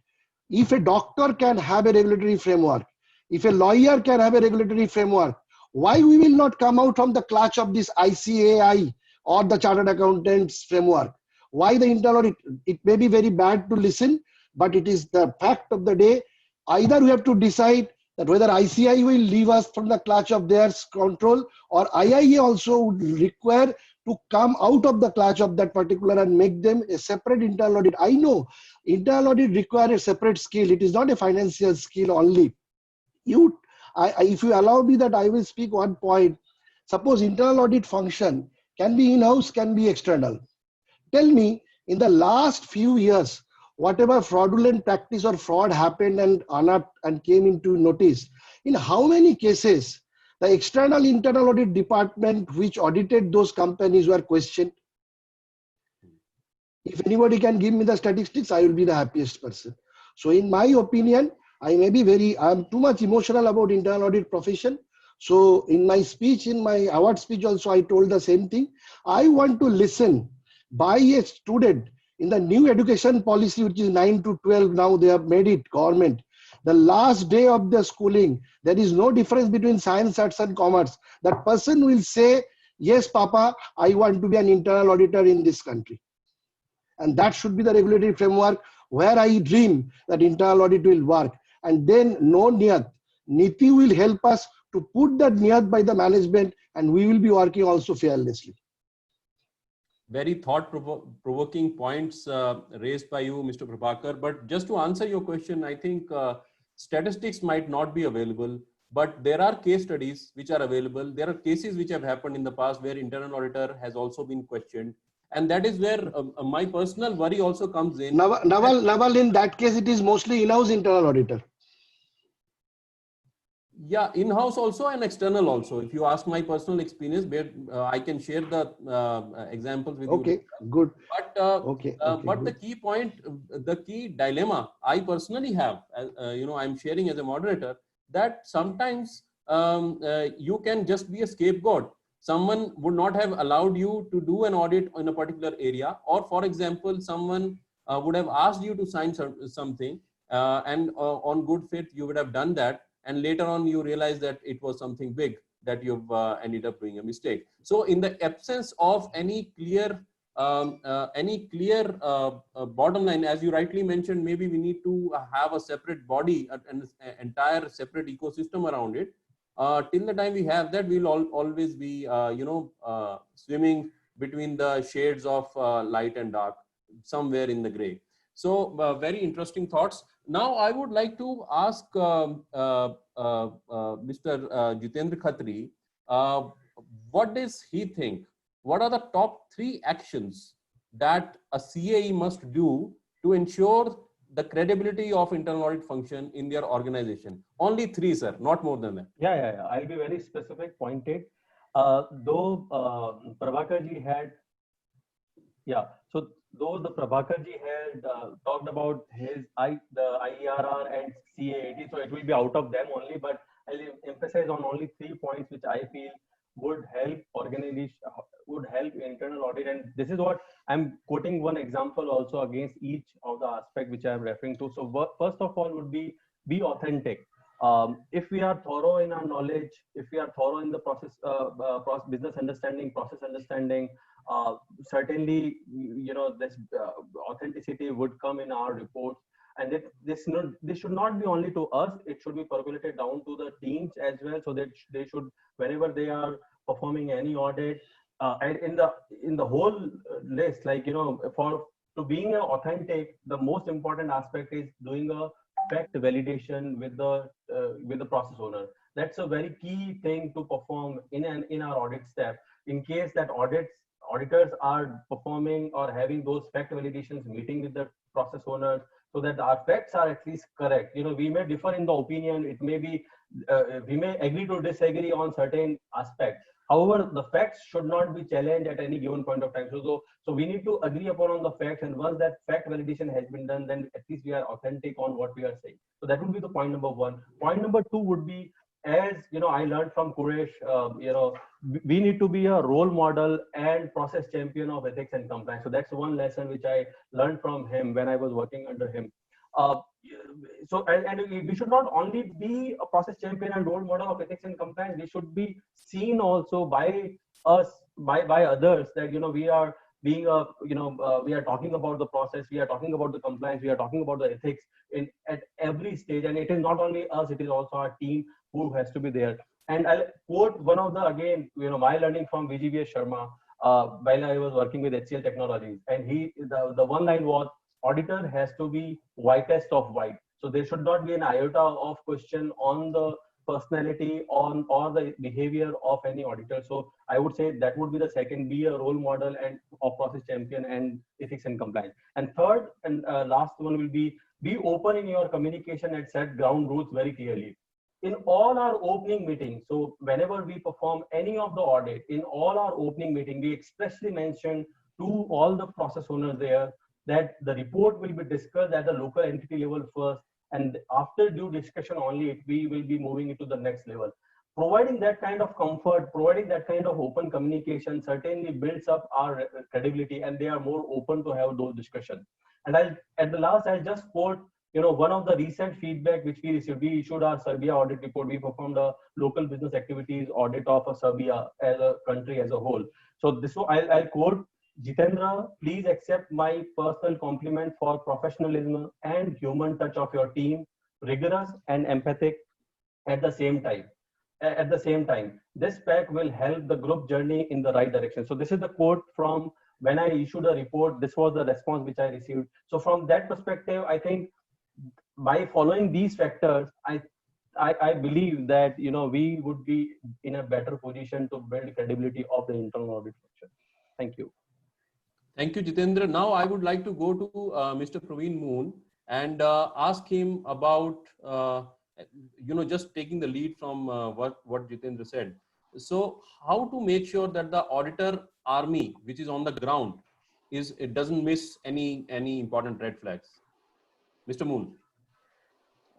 If a doctor can have a regulatory framework, if a lawyer can have a regulatory framework, why we will not come out from the clutch of this ICAI or the chartered accountants framework? Why the internal audit? It may be very bad to listen, but it is the fact of the day. Either we have to decide that whether ICAI will leave us from the clutch of their control, or IIA also would require to come out of the clutch of that particular and make them a separate internal audit. I know internal audit requires a separate skill. It is not a financial skill only. If you allow me that I will speak one point. Suppose internal audit function can be in-house, can be external. Tell me, in the last few years, whatever fraudulent practice or fraud happened and came into notice, in how many cases the external internal audit department which audited those companies were questioned? If anybody can give me the statistics, I will be the happiest person. So in my opinion, I am too much emotional about internal audit profession. So in my speech, in my award speech also, I told the same thing. I want to listen by a student in the new education policy, which is 9 to 12, now they have made it government. The last day of the schooling, there is no difference between science, arts and commerce. That person will say, yes, Papa, I want to be an internal auditor in this country. And that should be the regulatory framework where I dream that internal audit will work. And then no niyat. Niti will help us to put that niyat by the management, and we will be working also fearlessly. Very thought-provoking points raised by you, Mr. Prabhakar. But just to answer your question, I think statistics might not be available, but there are case studies which are available. There are cases which have happened in the past where internal auditor has also been questioned. And that is where my personal worry also comes in. Naval, in that case, it is mostly in-house internal auditor. Yeah, in-house also and external also. If you ask my personal experience, where I can share the examples with you. Okay, good. But Good. the key point, the key dilemma I personally have, I'm sharing as a moderator, that sometimes you can just be a scapegoat. Someone would not have allowed you to do an audit in a particular area, or for example, someone would have asked you to sign something, and on good faith you would have done that, and later on you realize that it was something big that you've ended up doing a mistake. So in the absence of any clear bottom line, as you rightly mentioned, maybe we need to have a separate body, an entire separate ecosystem around it. Till the time we have that, we'll always be swimming between the shades of light and dark, somewhere in the gray. So very interesting thoughts. Now I would like to ask Mr. Jitendra Khatri, what does he think? What are the top 3 actions that a CAE must do to ensure the credibility of internal audit function in their organization? Only 3, sir, not more than that. Yeah. I'll be very specific, pointed. Though Prabhakar ji had, though the Prabhakar ji had talked about the IERR and CAAT, so it will be out of them only, but I'll emphasize on only 3 points which I feel would help organization, would help internal audit. And this is what I'm quoting one example also against each of the aspect which I'm referring to. So first of all would be authentic. If we are thorough in our knowledge, if we are thorough in the process, business understanding, process understanding, certainly, this authenticity would come in our reports. And this should not be only to us, it should be percolated down to the teams as well, so that they should, whenever they are performing any audit, and in the whole list, to being authentic, the most important aspect is doing a fact validation with the process owner. That's a very key thing to perform in our audit step. In case that auditors are performing or having those fact validations meeting with the process owners, so that our facts are at least correct. We may differ in the opinion. It may be we may agree to disagree on certain aspects. However, the facts should not be challenged at any given point of time. So we need to agree upon on the facts, and once that fact validation has been done, then at least we are authentic on what we are saying. So that would be the point number 1. Point number 2 would be, as I learned from Quresh, we need to be a role model and process champion of ethics and compliance. So that's one lesson which I learned from him when I was working under him. And we should not only be a process champion and role model of ethics and compliance, we should be seen also by us, by others, that we are being we are talking about the process, we are talking about the compliance, we are talking about the ethics at every stage. And it is not only us, it is also our team who has to be there. And I'll quote one of the, again, my learning from VGVS Sharma while I was working with HCL Technologies. And the one line was, auditor has to be whitest of white. So there should not be an iota of question on the personality or the behavior of any auditor. So I would say that would be the second, be a role model and of process champion and ethics and compliance. And third and last one will be open in your communication and set ground rules very clearly. In all our opening meetings, so whenever we perform any of the audit, in all our opening meeting, we expressly mention to all the process owners there that the report will be discussed at the local entity level first, and after due discussion only, we will be moving into the next level. Providing that kind of comfort, providing that kind of open communication certainly builds up our credibility, and they are more open to have those discussions. And at the last, I'll just quote, one of the recent feedback which we received. We issued our Serbia audit report. We performed a local business activities audit of Serbia as a country as a whole. So I'll quote, Jitendra, please accept my personal compliment for professionalism and human touch of your team, rigorous and empathic at the same time. This pack will help the group journey in the right direction. So this is the quote from when I issued a report. This was the response which I received. So from that perspective, I think by following these factors, I believe that we would be in a better position to build credibility of the internal audit function. Thank you. Thank you, Jitendra. Now I would like to go to Mr. Praveen Moon and ask him about, just taking the lead from what Jitendra said. So how to make sure that the auditor army, which is on the ground, it doesn't miss any important red flags. Mr. Moon.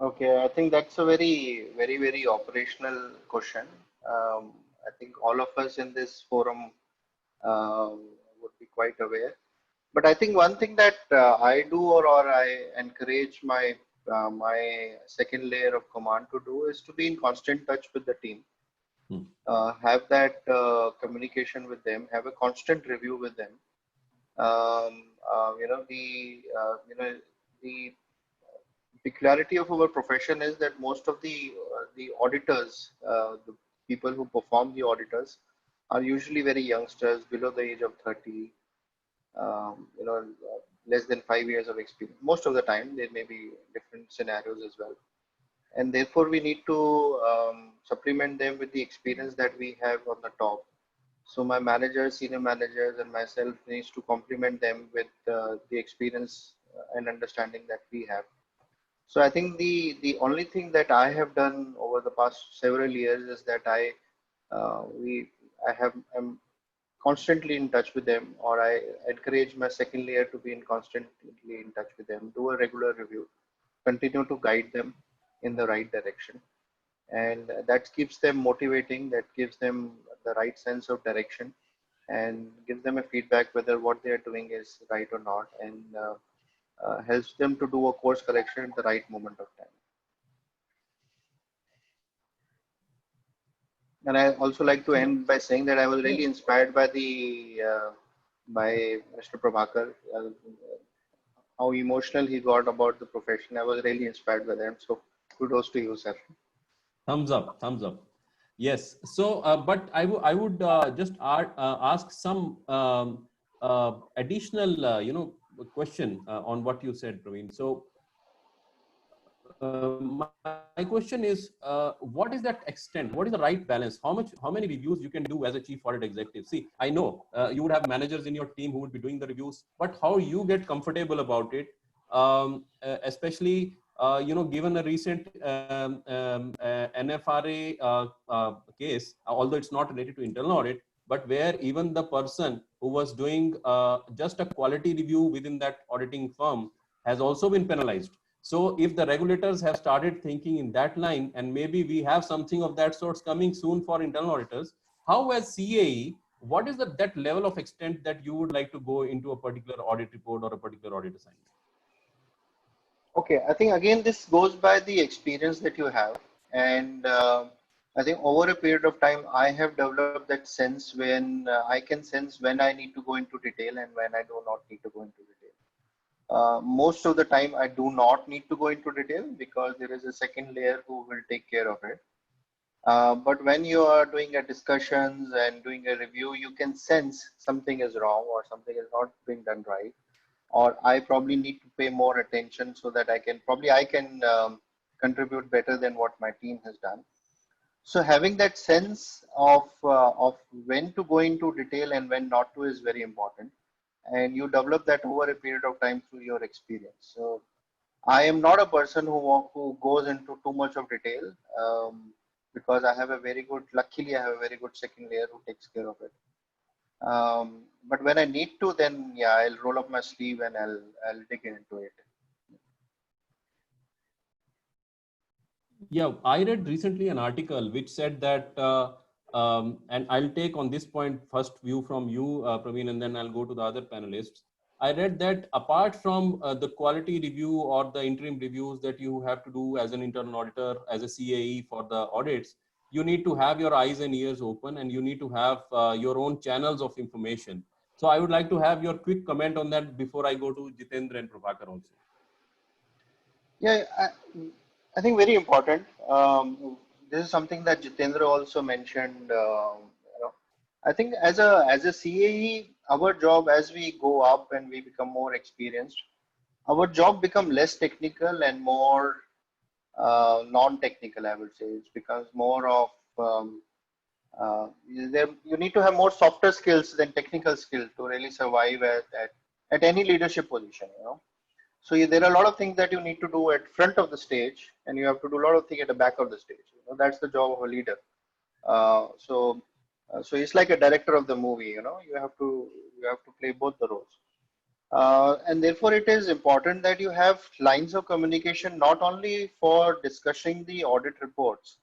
Okay, I think that's a very operational question. I think all of us in this forum would be quite aware. But I think one thing that I do, or I encourage my second layer of command to do, is to be in constant touch with the team. Have that communication with them, have a constant review with them. The peculiarity of our profession is that most of the auditors, the people who perform the auditors, are usually very youngsters below the age of 30. Less than 5 years of experience. Most of the time, there may be different scenarios as well. And therefore, we need to supplement them with the experience that we have on the top. So my managers, senior managers, and myself needs to complement them with the experience and understanding that we have. So I think the only thing that I have done over the past several years is that I'm constantly in touch with them, or I encourage my second layer to be constantly in touch with them, do a regular review, continue to guide them in the right direction. And that keeps them motivating, that gives them the right sense of direction, and gives them a feedback whether what they are doing is right or not, and helps them to do a course correction at the right moment of time. And I also like to end by saying that I was really inspired by by Mr. Prabhakar, how emotional he got about the profession. I was really inspired by them. So kudos to you, sir. Thumbs up, thumbs up. Yes. So, but I would just ask some additional, question on what you said, Praveen. So, my question is, what is that extent? What is the right balance? How many reviews you can do as a chief audit executive? See, I know you would have managers in your team who would be doing the reviews, but how you get comfortable about it, especially given a recent NFRA case, although it's not related to internal audit, but where even the person who was doing just a quality review within that auditing firm has also been penalized. So if the regulators have started thinking in that line, and maybe we have something of that sort coming soon for internal auditors, how as CAE, what is that level of extent that you would like to go into a particular audit report or a particular audit assignment? Okay, I think again, this goes by the experience that you have. And I think over a period of time, I have developed that sense when I can sense when I need to go into detail and when I do not need to go into detail. Most of the time, I do not need to go into detail because there is a second layer who will take care of it. But when you are doing a discussions and doing a review, you can sense something is wrong or something is not being done right, or I probably need to pay more attention so that I can contribute better than what my team has done. So having that sense of when to go into detail and when not to is very important, and you develop that over a period of time through your experience. So I am not a person who goes into too much of detail, because I have a very good, luckily I have a very good second layer who takes care of it. But when I need to, then yeah, I'll roll up my sleeve and I'll dig into it. Yeah, I read recently an article which said that, and I'll take on this point first view from you, Praveen, and then I'll go to the other panelists. I read that apart from the quality review or the interim reviews that you have to do as an internal auditor, as a CAE for the audits, you need to have your eyes and ears open, and you need to have your own channels of information. So I would like to have your quick comment on that before I go to Jitendra and Prabhakar also. Yeah, I think very important. This is something that Jitendra also mentioned. I think as a CAE, our job as we go up and we become more experienced, our job become less technical and more non-technical. I would say it becomes more of You need to have more softer skills than technical skills to really survive at any leadership position, you know. So there are a lot of things that you need to do at front of the stage, and you have to do a lot of things at the back of the stage. You know, that's the job of a leader. So it's like a director of the movie. You know, you have to play both the roles. And therefore, it is important that you have lines of communication not only for discussing the audit reports,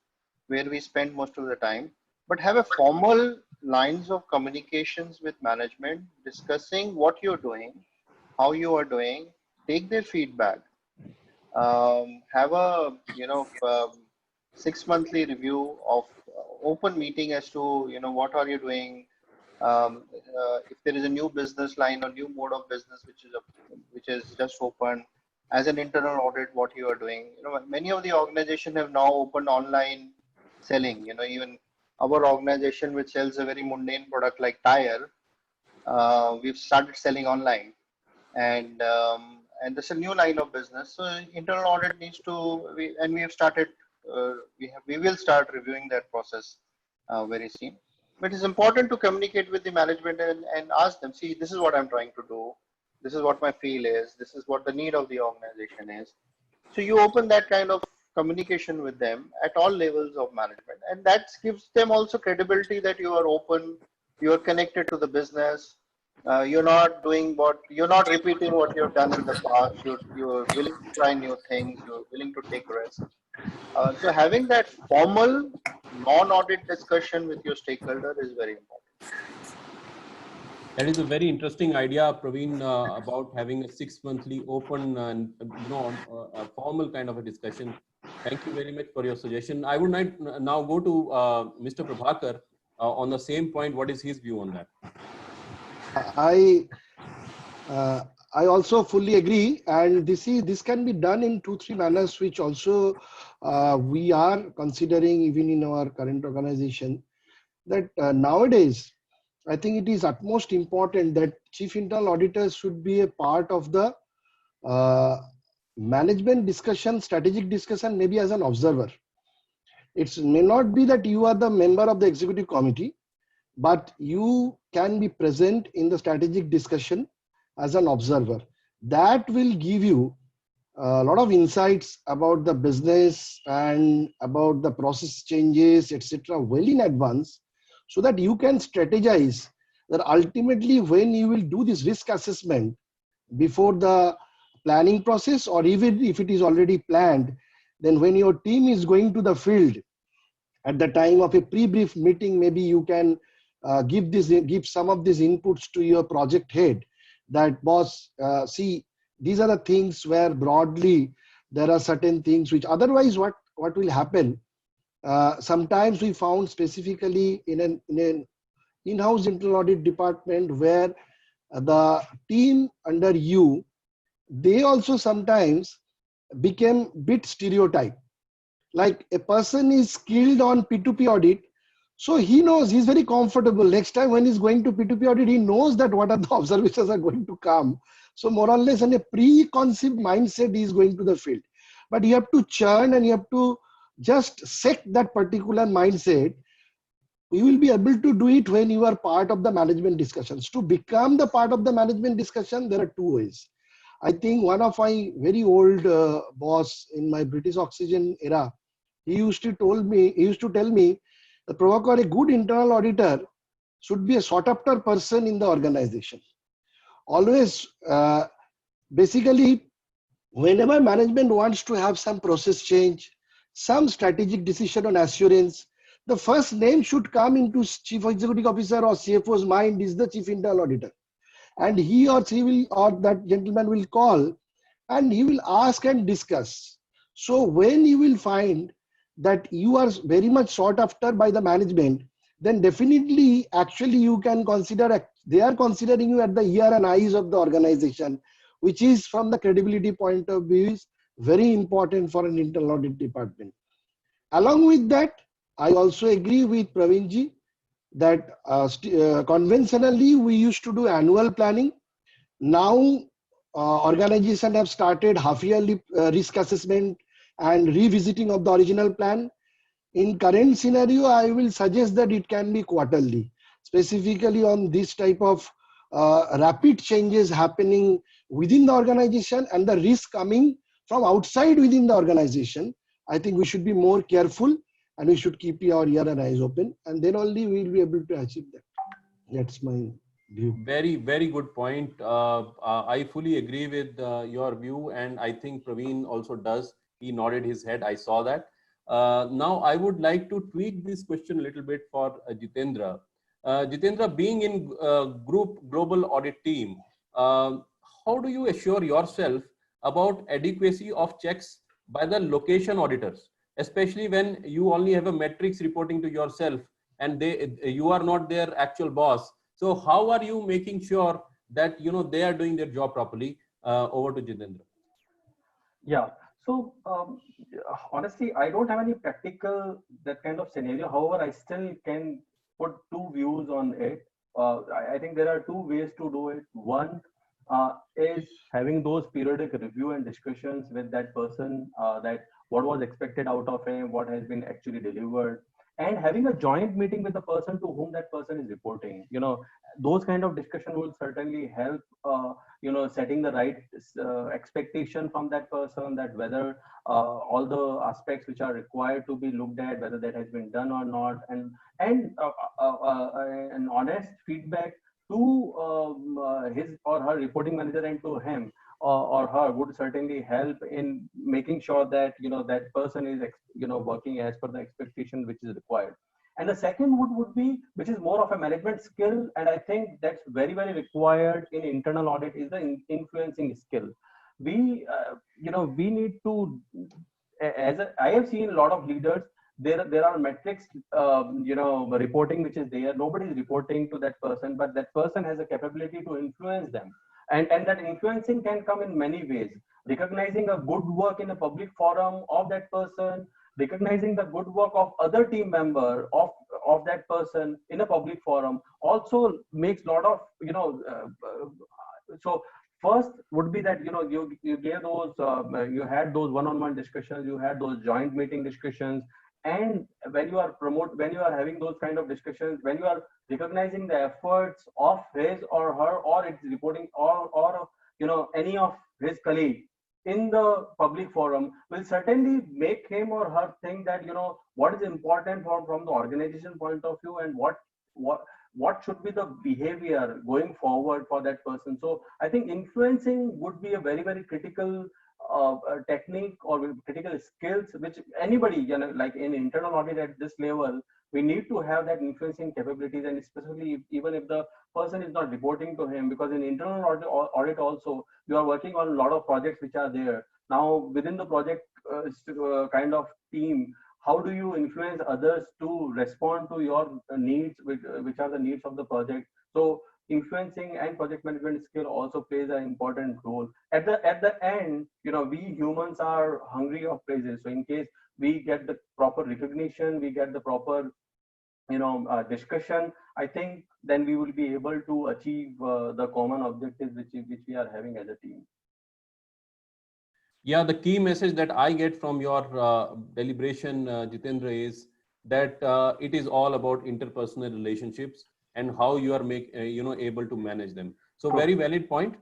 where we spend most of the time, but have a formal lines of communications with management, discussing what you're doing, how you are doing, take their feedback, have a 6 monthly review of open meeting as to what are you doing. If there is a new business line or new mode of business which is just open, as an internal audit, what you are doing. You know, many of the organizations have now opened online selling. You know, even our organization, which sells a very mundane product like tire, we've started selling online, and this is a new line of business. So internal audit needs to, we have started. We will start reviewing that process very soon. But it's important to communicate with the management and ask them, see, this is what I'm trying to do. This is what my feel is. This is what the need of the organization is. So you open that kind of communication with them at all levels of management. And that gives them also credibility that you are open, you are connected to the business. You're not repeating what you've done in the past. You're willing to try new things. You're willing to take risks. So having that formal non-audit discussion with your stakeholder is very important. That is a very interesting idea, Praveen, about having a 6-monthly open and a formal kind of a discussion. Thank you very much for your suggestion. I would like now go to Mr. Prabhakar on the same point. What is his view on that? I also fully agree, and this can be done in 2-3 manners, which also we are considering even in our current organization. That nowadays, I think it is utmost important that chief internal auditors should be a part of the management discussion, strategic discussion, maybe as an observer. It may not be that you are the member of the executive committee, but you can be present in the strategic discussion as an observer. That will give you a lot of insights about the business and about the process changes, etc., well in advance, so that you can strategize that ultimately when you will do this risk assessment before the planning process, or even if it is already planned, then when your team is going to the field at the time of a pre-brief meeting, maybe you can give some of these inputs to your project head, that boss, see, these are the things where broadly there are certain things which otherwise what will happen. Sometimes we found specifically in an in-house internal audit department where the team under you, they also sometimes became bit stereotype. Like a person is skilled on P2P audit, so he knows, he's very comfortable. Next time when he's going to P2P audit, he knows that what are the observations are going to come. So more or less in a preconceived mindset, he is going to the field. But you have to churn and you have to just set that particular mindset. You will be able to do it when you are part of the management discussions. To become the part of the management discussion, there are 2 ways. I think one of my very old boss in my British Oxygen era, he used to tell me, that Prabhakar, a good internal auditor should be a sought after person in the organization. Always, basically, whenever management wants to have some process change, some strategic decision on assurance, the first name should come into Chief Executive Officer or CFO's mind is the Chief Internal Auditor. And he or she will, or that gentleman will call and he will ask and discuss. So when you will find that you are very much sought after by the management, then definitely actually you can consider, they are considering you at the ear and eyes of the organization, which is from the credibility point of view is very important for an internal audit department. Along with that, I also agree with Praveenji that conventionally we used to do annual planning. Now organizations have started half-yearly risk assessment and revisiting of the original plan. In current scenario, I will suggest that it can be quarterly, specifically on this type of rapid changes happening within the organization and the risk coming from outside within the organization. I think we should be more careful and we should keep our ear and eyes open, and then only we will be able to achieve that. That's my view. Very, very good point. I fully agree with your view, and I think Praveen also does. He nodded his head. I saw that. Now, I would like to tweak this question a little bit for Jitendra. Jitendra, being in group global audit team, how do you assure yourself about adequacy of checks by the location auditors, especially when you only have a metrics reporting to yourself and you are not their actual boss? So how are you making sure that they are doing their job properly? Over to Jitendra. Yeah. So honestly, I don't have any practical that kind of scenario. However, I still can put two views on it. I think there are two ways to do it. One is having those periodic review and discussions with that person, that what was expected out of him, what has been actually delivered, and having a joint meeting with the person to whom that person is reporting. Those kind of discussion will certainly help. Setting the right expectation from that person, that whether all the aspects which are required to be looked at, whether that has been done or not, and an honest feedback to his or her reporting manager and to him or her would certainly help in making sure that that person is working as per the expectation which is required. And the second would be, which is more of a management skill, and I think that's very, very required in internal audit, is the influencing skill. We need to, I have seen a lot of leaders, there are metrics, reporting which is there. Nobody is reporting to that person, but that person has a capability to influence them. And that influencing can come in many ways. Recognizing a good work in a public forum of that person, recognizing the good work of other team member of that person in a public forum also makes a lot of so first would be that you gave those you had those one-on-one discussions, you had those joint meeting discussions, and when you are having those kind of discussions, when you are recognizing the efforts of his or her, or it's reporting, or any of his colleague in the public forum, will certainly make him or her think that what is important from the organization point of view, and what should be the behavior going forward for that person. So I think influencing would be a very, very critical technique or critical skills which anybody, like in internal audit at this level, we need to have that influencing capabilities, and especially even if the person is not reporting to him, because in internal audit also you are working on a lot of projects which are there. Now within the project kind of team, how do you influence others to respond to your needs, which are the needs of the project? So influencing and project management skill also plays an important role. At the end, we humans are hungry of praises. So in case we get the proper recognition, we get the proper discussion, I think then we will be able to achieve the common objectives which we are having as a team. Yeah, the key message that I get from your deliberation, Jitendra, is that it is all about interpersonal relationships and how you are able to manage them. So True. Very valid point.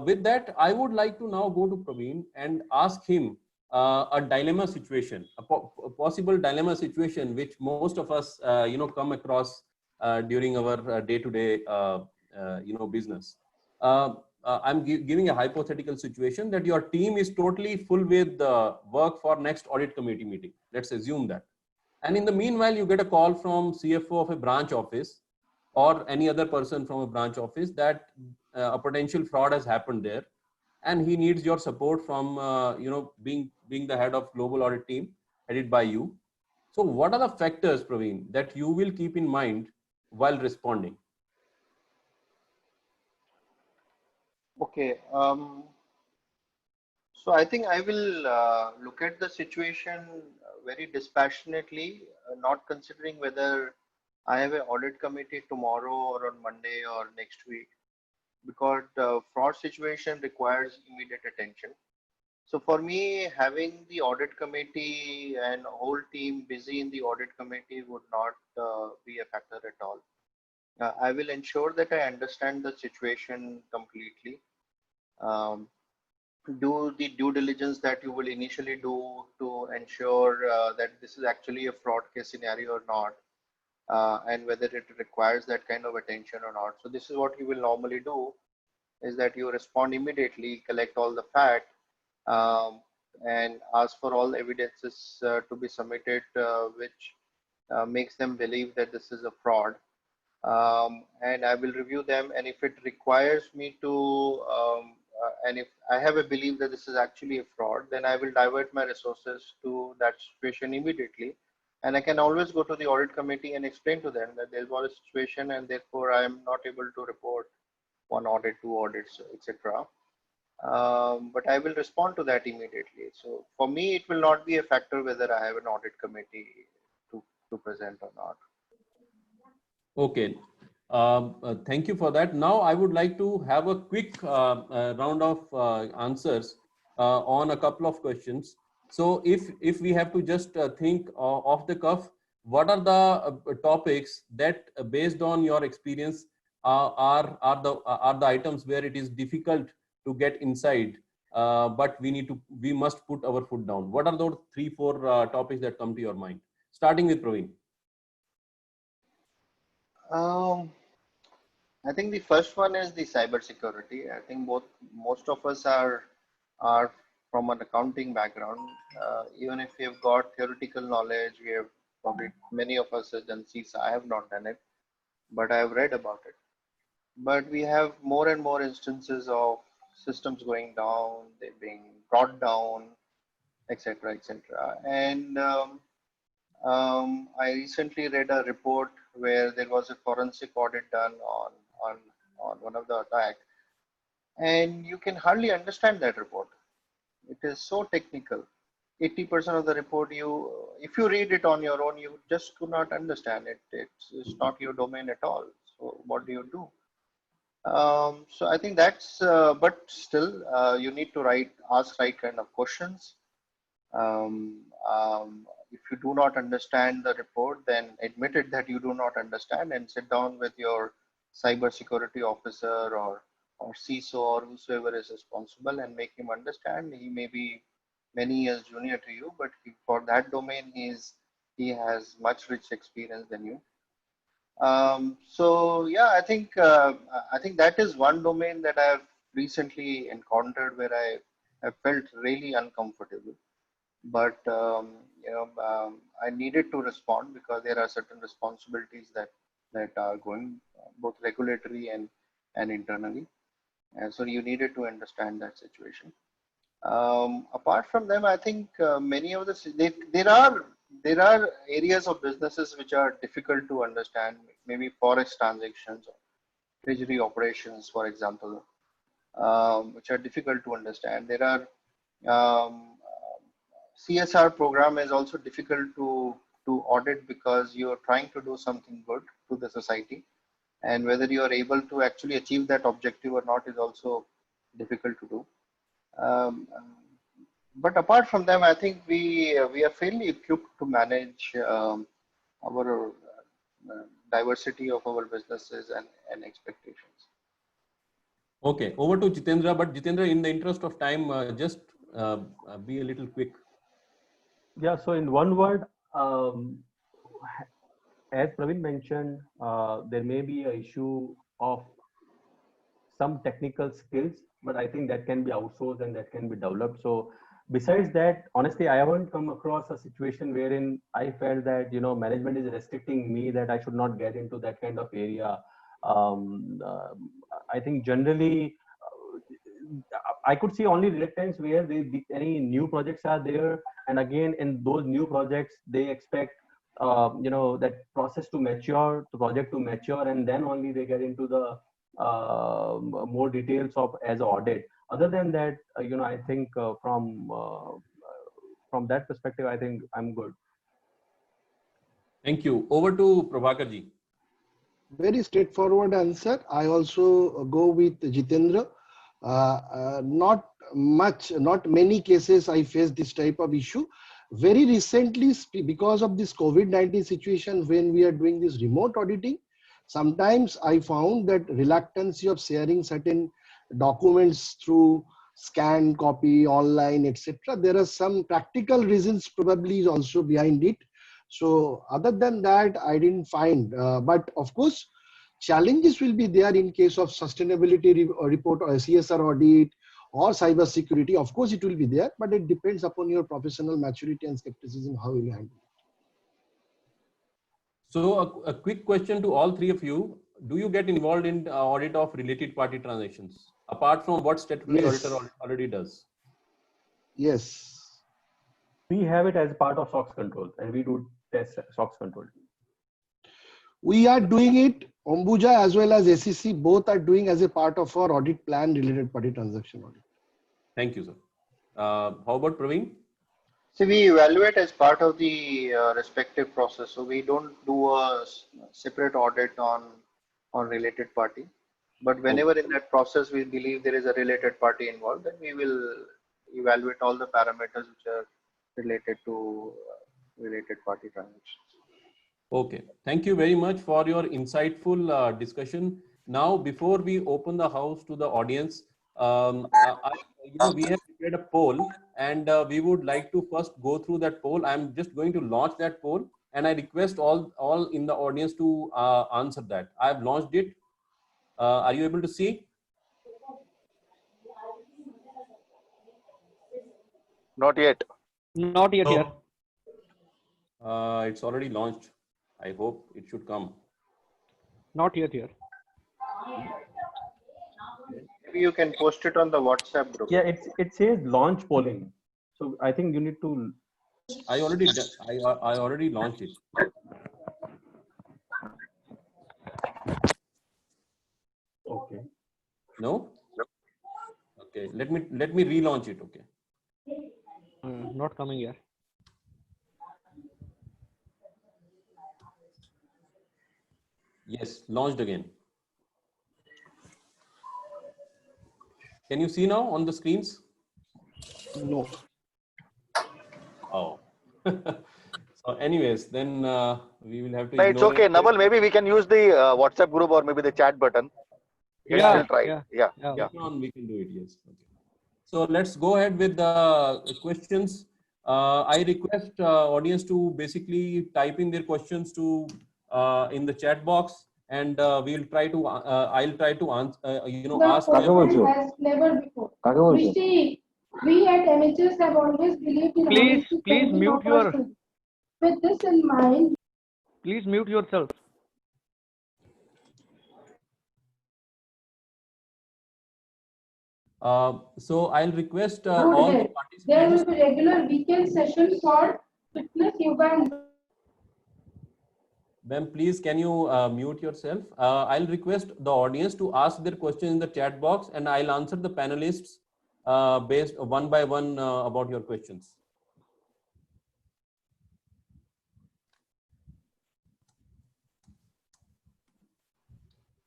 With that, I would like to now go to Praveen and ask him a dilemma situation, a possible dilemma situation which most of us come across during our day-to-day business. I'm giving a hypothetical situation that your team is totally full with work for next audit committee meeting. Let's assume that. And in the meanwhile, you get a call from CFO of a branch office or any other person from a branch office that a potential fraud has happened there, and he needs your support from being the head of global audit team headed by you. So what are the factors, Praveen, that you will keep in mind while responding? Okay. So I think I will look at the situation very dispassionately, not considering whether I have an audit committee tomorrow or on Monday or next week, because the fraud situation requires immediate attention. So for me, having the audit committee and whole team busy in the audit committee would not be a factor at all. I will ensure that I understand the situation completely. Do the due diligence that you will initially do to ensure that this is actually a fraud case scenario or not, and whether it requires that kind of attention or not. So this is what you will normally do, is that you respond immediately, collect all the fact, and ask for all evidences to be submitted, which makes them believe that this is a fraud. And I will review them. And if it requires me to, and if I have a belief that this is actually a fraud, then I will divert my resources to that situation immediately. And I can always go to the audit committee and explain to them that there was a situation and therefore I am not able to report one audit, two audits, etc. But I will respond to that immediately. So for me, it will not be a factor whether I have an audit committee to present or not. Okay. Thank you for that. Now I would like to have a quick round of answers on a couple of questions. So if we have to just think off the cuff, what are the topics that based on your experience are the items where it is difficult to get inside, but we must put our foot down? What are those 3-4 topics that come to your mind? Starting with Praveen. I think the first one is the cybersecurity. I think most of us are from an accounting background. Even if we have got theoretical knowledge, we have probably, many of us have done CISA. I have not done it, but I have read about it. But we have more and more instances of systems going down, they being brought down, etc., etc. And I recently read a report where there was a forensic audit done on one of the attack, and you can hardly understand that report. It is so technical. 80% of the report, if you read it on your own, you just could not understand it. It's not your domain at all. So what do you do? So I think that's, but still, you need to ask right kind of questions. If you do not understand the report, then admit it that you do not understand and sit down with your cybersecurity officer or CISO or whosoever is responsible and make him understand. He may be many years junior to you, but for that domain, he has much rich experience than you. So yeah, I think that is one domain that I have recently encountered where I have felt really uncomfortable. But I needed to respond because there are certain responsibilities that are going both regulatory and internally, and so you needed to understand that situation. Apart from them, I think many of there are areas of businesses which are difficult to understand. Maybe forex transactions, or treasury operations, for example, which are difficult to understand. There are CSR program is also difficult to audit because you're trying to do something good to the society, and whether you are able to actually achieve that objective or not is also difficult to do. But apart from them, I think we are fairly equipped to manage our diversity of our businesses and expectations. Okay, over to Jitendra. But Jitendra, in the interest of time, just be a little quick. Yeah, so in one word, as Praveen mentioned, there may be an issue of some technical skills, but I think that can be outsourced and that can be developed. So besides that, honestly, I haven't come across a situation wherein I felt that, management is restricting me, that I should not get into that kind of area. I think generally, I could see only reluctance where any new projects are there. And again, in those new projects, they expect, that process to mature, the project to mature, and then only they get into the more details of as audit. Other than that, I think from that perspective, I think I'm good. Thank you. Over to Prabhakar-ji. Very straightforward answer. I also go with Jitendra. Not not many cases I faced this type of issue. Very recently, because of this COVID-19 situation, when we are doing this remote auditing, sometimes I found that reluctancy of sharing certain documents through scan, copy, online, etc. There are some practical reasons probably is also behind it. So other than that, I didn't find, but of course, challenges will be there in case of sustainability report or CSR audit or cyber security. Of course, it will be there, but it depends upon your professional maturity and skepticism, how you handle it. So a quick question to all three of you. Do you get involved in audit of related party transactions apart from what statutory Yes. auditor already does? Yes. We have it as part of SOX control, and we do test SOX control. We are doing it, Ombuja as well as SEC, both are doing as a part of our audit plan related party transaction audit. Thank you, sir. How about Praveen? So we evaluate as part of the respective process. So we don't do a separate audit on related party. But whenever in that process we believe there is a related party involved, then we will evaluate all the parameters which are related to related party transactions. Okay, thank you very much for your insightful discussion. Now, before we open the house to the audience, we have prepared a poll, and we would like to first go through that poll. I'm just going to launch that poll, and I request all in the audience to answer that. I've launched it. Are you able to see? Not yet. Not yet here. It's already launched. I hope it should come. Not yet here. Maybe you can post it on the WhatsApp group. Yeah, it says launch polling. So I think you need to. I already launched it. Okay. No? Okay. Let me relaunch it. Okay. Not coming here. Yes, launched again. Can you see now on the screens? No. Oh. So anyways, then we will have to. No, it's ignore okay. it. Naval, maybe we can use the WhatsApp group or maybe the chat button. We can still try. Yeah. Later on we can do it. Yes. Okay. So let's go ahead with the questions. I request audience to basically type in their questions to in the chat box, and we'll try to. I'll try to answer. Ask. Has never before. Rishi, we at MHS have always believed in Please honesty mute spending of your. persons. With this in mind, Please mute yourself. So I'll request all the there will participants. be regular weekend sessions for fitness, yoga, and Ma'am, please can you mute yourself? I'll request the audience to ask their questions in the chat box, and I'll answer the panelists based one by one about your questions.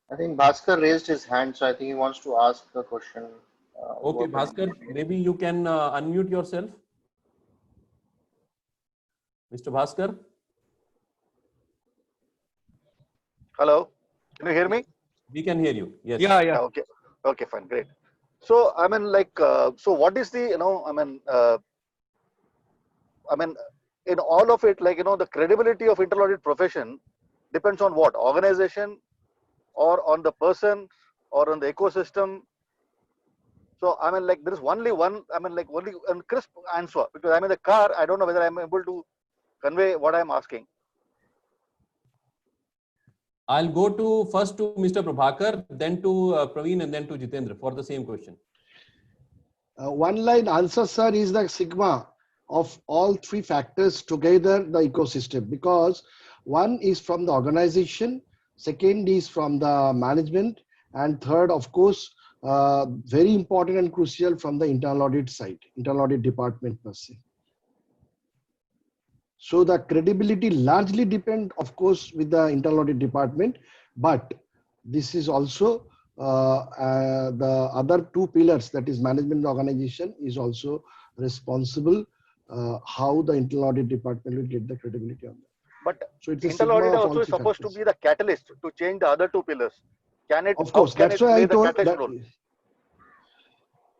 I think Bhaskar raised his hand, so I think he wants to ask a question. Okay, Bhaskar, maybe you can unmute yourself. Mr. Bhaskar? Hello, can you hear me? We can hear you. Yes. Yeah. Okay. Okay, fine, great. So I mean, so what is the in all of it, the credibility of internal audit profession depends on what organization, or on the person, or on the ecosystem. So I mean, there is only one. Only a crisp answer, because I'm in the car. I don't know whether I'm able to convey what I'm asking. I'll go to first to Mr. Prabhakar, then to Praveen, and then to Jitendra for the same question. One line answer, sir, is the sigma of all three factors together, the ecosystem, because one is from the organization, second is from the management, and third, of course, very important and crucial from the internal audit side, internal audit department per se. So the credibility largely depend, of course, with the internal audit department, but this is also the other two pillars, that is management and organization, is also responsible how the internal audit department will get the credibility on that. But So it's a internal sigma audit of all also is three supposed to factors. be the catalyst to change the other two pillars. Can it? Of How course, can that's it why play I the told catalyst that. role?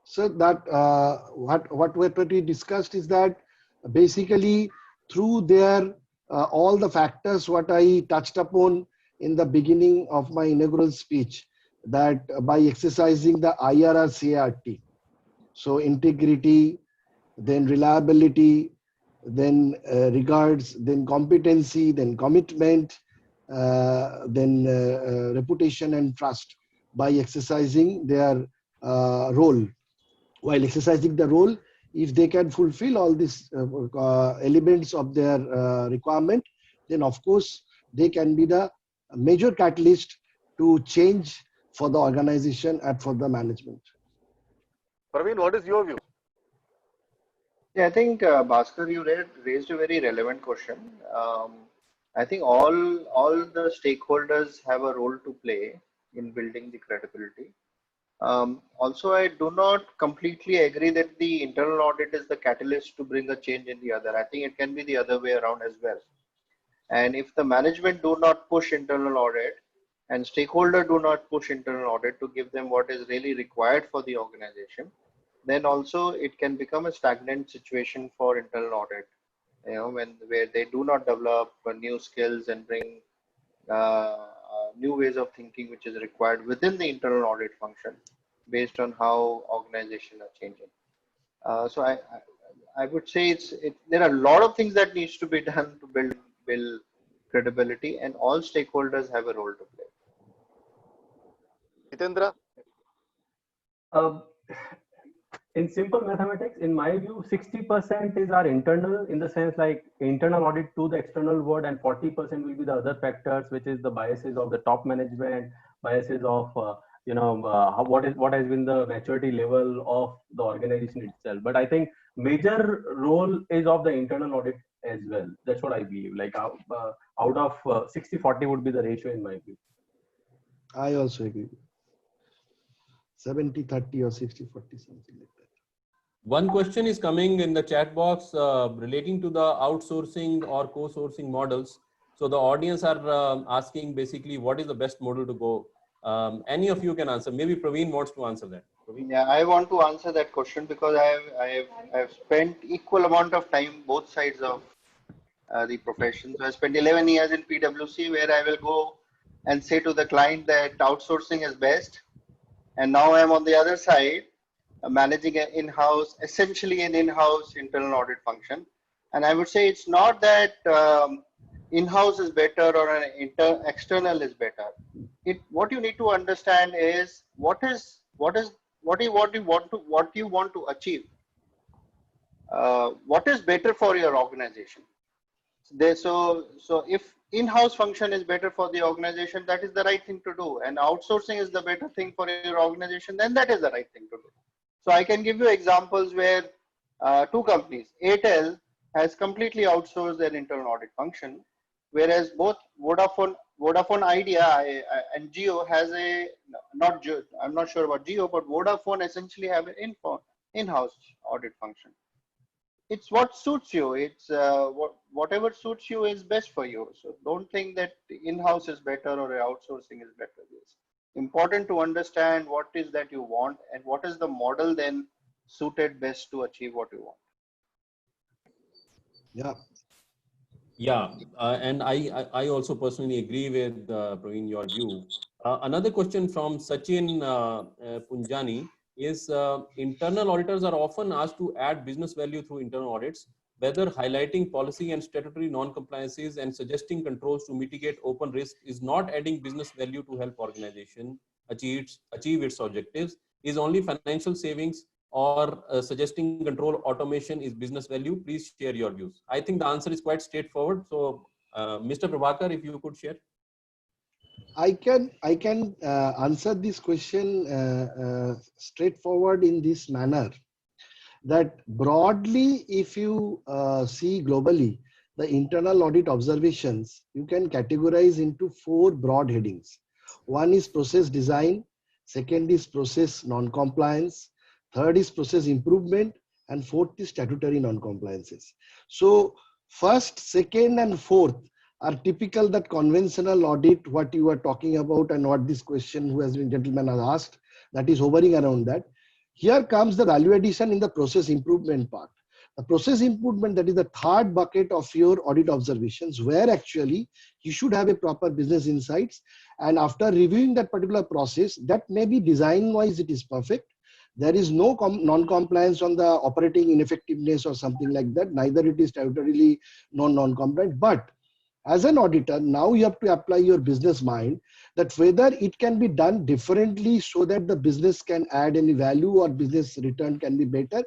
So that what we discussed is that basically through their all the factors what I touched upon in the beginning of my inaugural speech, that by exercising the IRR CART, so integrity, then reliability, then regards, then competency, then commitment, then reputation and trust, by exercising their role. While exercising the role, if they can fulfill all these elements of their requirement, then of course they can be the major catalyst to change for the organization and for the management. Praveen, what is your view? Yeah, I think Bhaskar, you raised a very relevant question. I think all the stakeholders have a role to play in building the credibility. Also, I do not completely agree that the internal audit is the catalyst to bring a change in the other. I think it can be the other way around as well. And if the management do not push internal audit and stakeholder do not push internal audit to give them what is really required for the organization, then also it can become a stagnant situation for internal audit. You know, where they do not develop new skills and bring new ways of thinking which is required within the internal audit function based on how organizations are changing. So I would say there are a lot of things that needs to be done to build credibility, and all stakeholders have a role to play. Hitendra? In simple mathematics, in my view, 60% is our internal, in the sense like internal audit to the external world, and 40% will be the other factors, which is the biases of the top management, biases of what has been the maturity level of the organization itself. But I think major role is of the internal audit as well. That's what I believe. Like out of 60-40 would be the ratio in my view. I also agree. 70-30 or 60-40, something like that. One question is coming in the chat box relating to the outsourcing or co-sourcing models. So the audience are asking basically what is the best model to go. Any of you can answer. Maybe Praveen wants to answer that. Praveen? Yeah, I want to answer that question because I have spent equal amount of time both sides of the profession. So I spent 11 years in PwC, where I will go and say to the client that outsourcing is best, and now I'm on the other side, managing an essentially an in-house internal audit function. And I would say it's not that in-house is better or an external is better. What you need to understand is what you want to achieve. What is better for your organization? So if in-house function is better for the organization, that is the right thing to do, and outsourcing is the better thing for your organization, then that is the right thing to do. So I can give you examples where two companies, Airtel has completely outsourced their internal audit function, whereas both Vodafone Idea and Jio has I'm not sure about Jio, but Vodafone essentially have an in-house audit function. It's what suits you. It's whatever suits you is best for you. So don't think that in-house is better or outsourcing is better. It's important to understand what is that you want and what is the model then suited best to achieve what you want. Yeah. Yeah, and I also personally agree with Praveen, your view. Another question from Sachin Punjani is internal auditors are often asked to add business value through internal audits, whether highlighting policy and statutory non-compliances and suggesting controls to mitigate open risk is not adding business value to help organization achieve its objectives, is only financial savings, or suggesting control automation is business value. Please share your views. I think the answer is quite straightforward. So Mr. Prabhakar, if you could share. I can answer this question straightforward in this manner, that broadly, if you see globally, the internal audit observations, you can categorize into 4 broad headings. One is process design, second is process non-compliance, third is process improvement, and fourth is statutory non-compliances. So first, second, and fourth are typical that conventional audit, what you are talking about and what this question who has been gentleman has asked, that is hovering around that. Here comes the value addition in the process improvement part. The process improvement, that is the third bucket of your audit observations, where actually you should have a proper business insights. And after reviewing that particular process, that may be design wise it is perfect. There is no non-compliance on the operating ineffectiveness or something like that. Neither it is statutorily non-compliant. But as an auditor, now you have to apply your business mind that whether it can be done differently so that the business can add any value or business return can be better,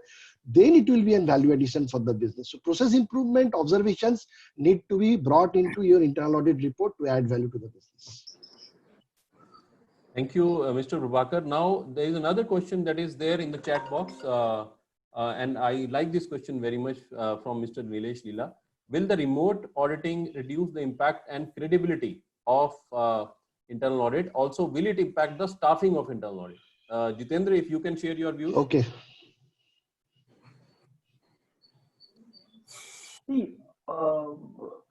then it will be a value addition for the business. So process improvement observations need to be brought into your internal audit report to add value to the business. Thank you, Mr. Prabhakar. Now, there is another question that is there in the chat box, and I like this question very much from Mr. Nilesh Leela. Will the remote auditing reduce the impact and credibility of internal audit? Also, will it impact the staffing of internal audit? Jitendra, if you can share your views. Okay. See,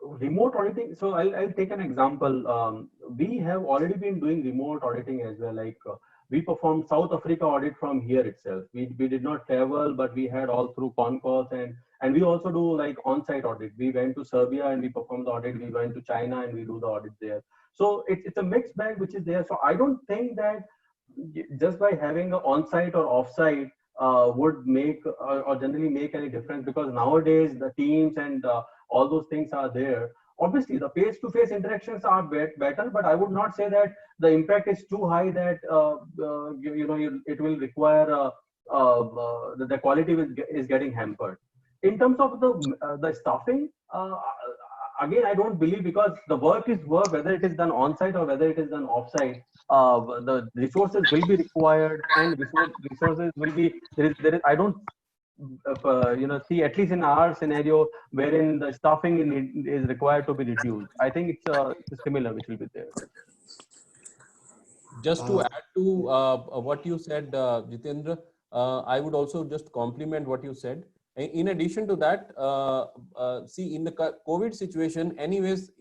remote auditing. So I'll take an example. We have already been doing remote auditing as well. Like we performed South Africa audit from here itself. We did not travel, but we had all through con calls, and we also do like on-site audit. We went to Serbia and we performed the audit. We went to China and we do the audit there. So it's a mixed bag which is there. So I don't think that just by having an on-site or off-site would make or generally make any difference, because nowadays the teams and all those things are there. Obviously, the face-to-face interactions are better, but I would not say that the impact is too high that it will require the quality is getting hampered. In terms of the staffing, again, I don't believe, because the work is work, whether it is done on-site or whether it is done off-site. The resources will be required, and resources will be there is I don't see, at least in our scenario, wherein the staffing is required to be reduced. I think it's similar which will be there. Just to add to what you said, Jitendra, I would also just compliment what you said. In addition to that, see, in the COVID situation, anyways,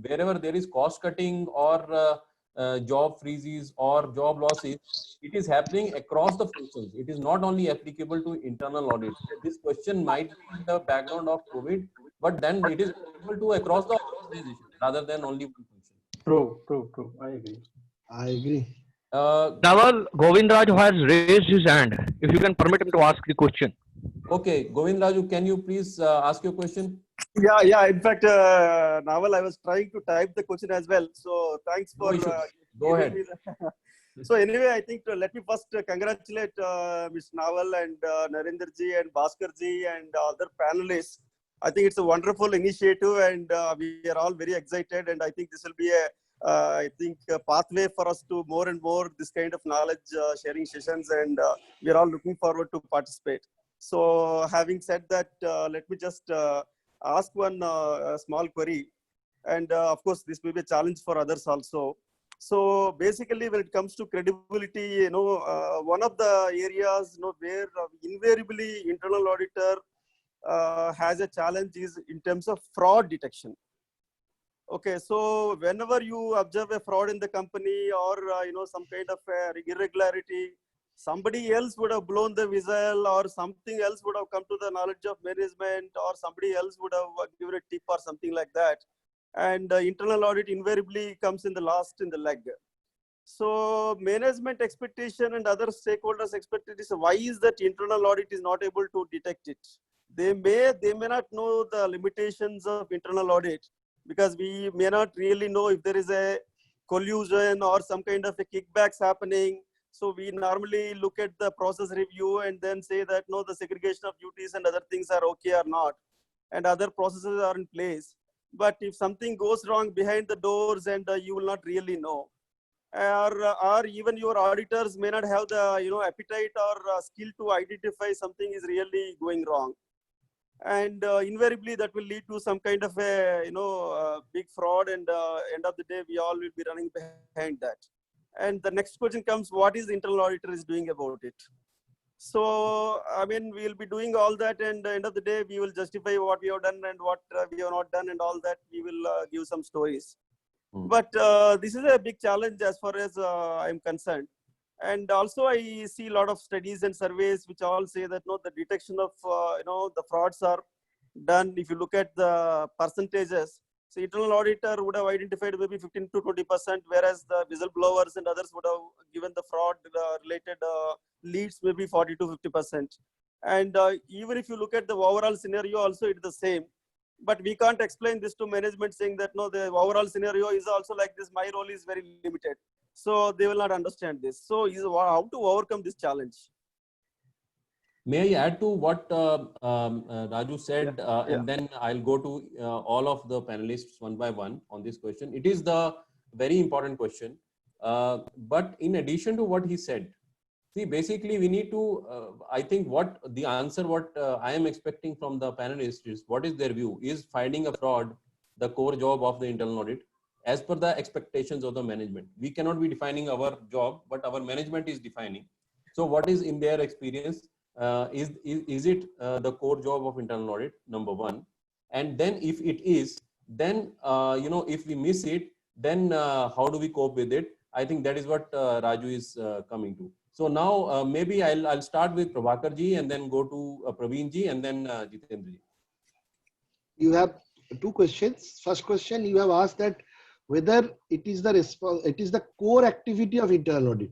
wherever there is cost cutting or job freezes or job losses, it is happening across the functions. It is not only applicable to internal audit. This question might be in the background of COVID, but then it is applicable to across the organization rather than only one function. True. I agree. Naval, Govindraju has raised his hand. If you can permit him to ask the question. Okay, Govindraju, can you please ask your question? Yeah. In fact, Naval, I was trying to type the question as well. So thanks for go ahead. So anyway, I think let me first congratulate Ms. Naval and Narendraji and Bhaskarji and other panelists. I think it's a wonderful initiative, and we are all very excited. And I think this will be a pathway for us to more and more this kind of knowledge sharing sessions, and we are all looking forward to participate. So having said that, let me just ask one small query, and of course this will be a challenge for others also. So basically, when it comes to credibility, one of the areas where invariably internal auditor has a challenge is in terms of fraud detection. Okay, so whenever you observe a fraud in the company or some kind of irregularity, somebody else would have blown the whistle, or something else would have come to the knowledge of management, or somebody else would have given a tip or something like that. And internal audit invariably comes in the last in the leg. So management expectation and other stakeholders' expectation, why is that internal audit is not able to detect it? They may not know the limitations of internal audit, because we may not really know if there is a collusion or some kind of a kickbacks happening. So we normally look at the process review and then say that no, the segregation of duties and other things are okay or not, and other processes are in place. But if something goes wrong behind the doors, and you will not really know, or even your auditors may not have the appetite or skill to identify something is really going wrong, and invariably that will lead to some kind of a big fraud, and end of the day we all will be running behind that. And the next question comes, what is the internal auditor is doing about it? So, I mean, we'll be doing all that, and at the end of the day, we will justify what we have done and what we have not done, and all that. We will give some stories. But this is a big challenge as far as I'm concerned. And also, I see a lot of studies and surveys which all say that no, the detection of the frauds are done. If you look at the percentages, so internal auditor would have identified maybe 15 to 20%, whereas the whistleblowers and others would have given the fraud related leads maybe 40 to 50%. And even if you look at the overall scenario, also it's the same. But we can't explain this to management saying that no, the overall scenario is also like this. My role is very limited. So they will not understand this. So how to overcome this challenge? May I add to what Raju said, and then I'll go to all of the panelists one by one on this question. It is the very important question. But in addition to what he said, see, basically we need to, I think what the answer, what I am expecting from the panelists is, what is their view? Is finding a fraud the core job of the internal audit as per the expectations of the management? We cannot be defining our job, but our management is defining. So what is in their experience? Is it the core job of internal audit, number one? And then if it is, then, if we miss it, then how do we cope with it? I think that is what Raju is coming to. So now maybe I'll start with Prabhakar ji and then go to Praveen ji and then Jitendra ji. You have two questions. First question, you have asked that whether it is the core activity of internal audit.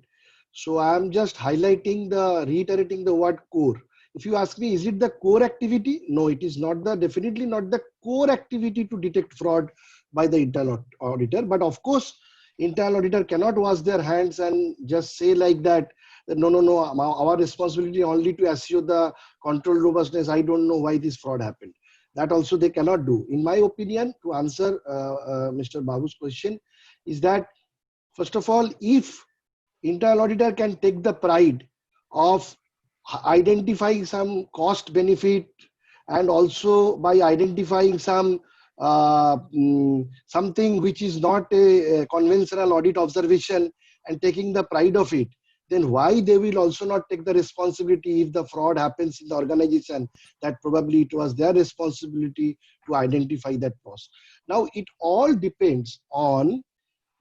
So I am just reiterating the word core. If you ask me, is it the core activity? No, it is not definitely not the core activity to detect fraud by the internal auditor. But of course, internal auditor cannot wash their hands and just say like that, no, our responsibility only to assure the control robustness. I don't know why this fraud happened. That also they cannot do. In my opinion, to answer Mr. Babu's question, is that first of all, if internal auditor can take the pride of identifying some cost benefit and also by identifying some something which is not a conventional audit observation and taking the pride of it, then why they will also not take the responsibility if the fraud happens in the organization, that probably it was their responsibility to identify that cost. Now it all depends on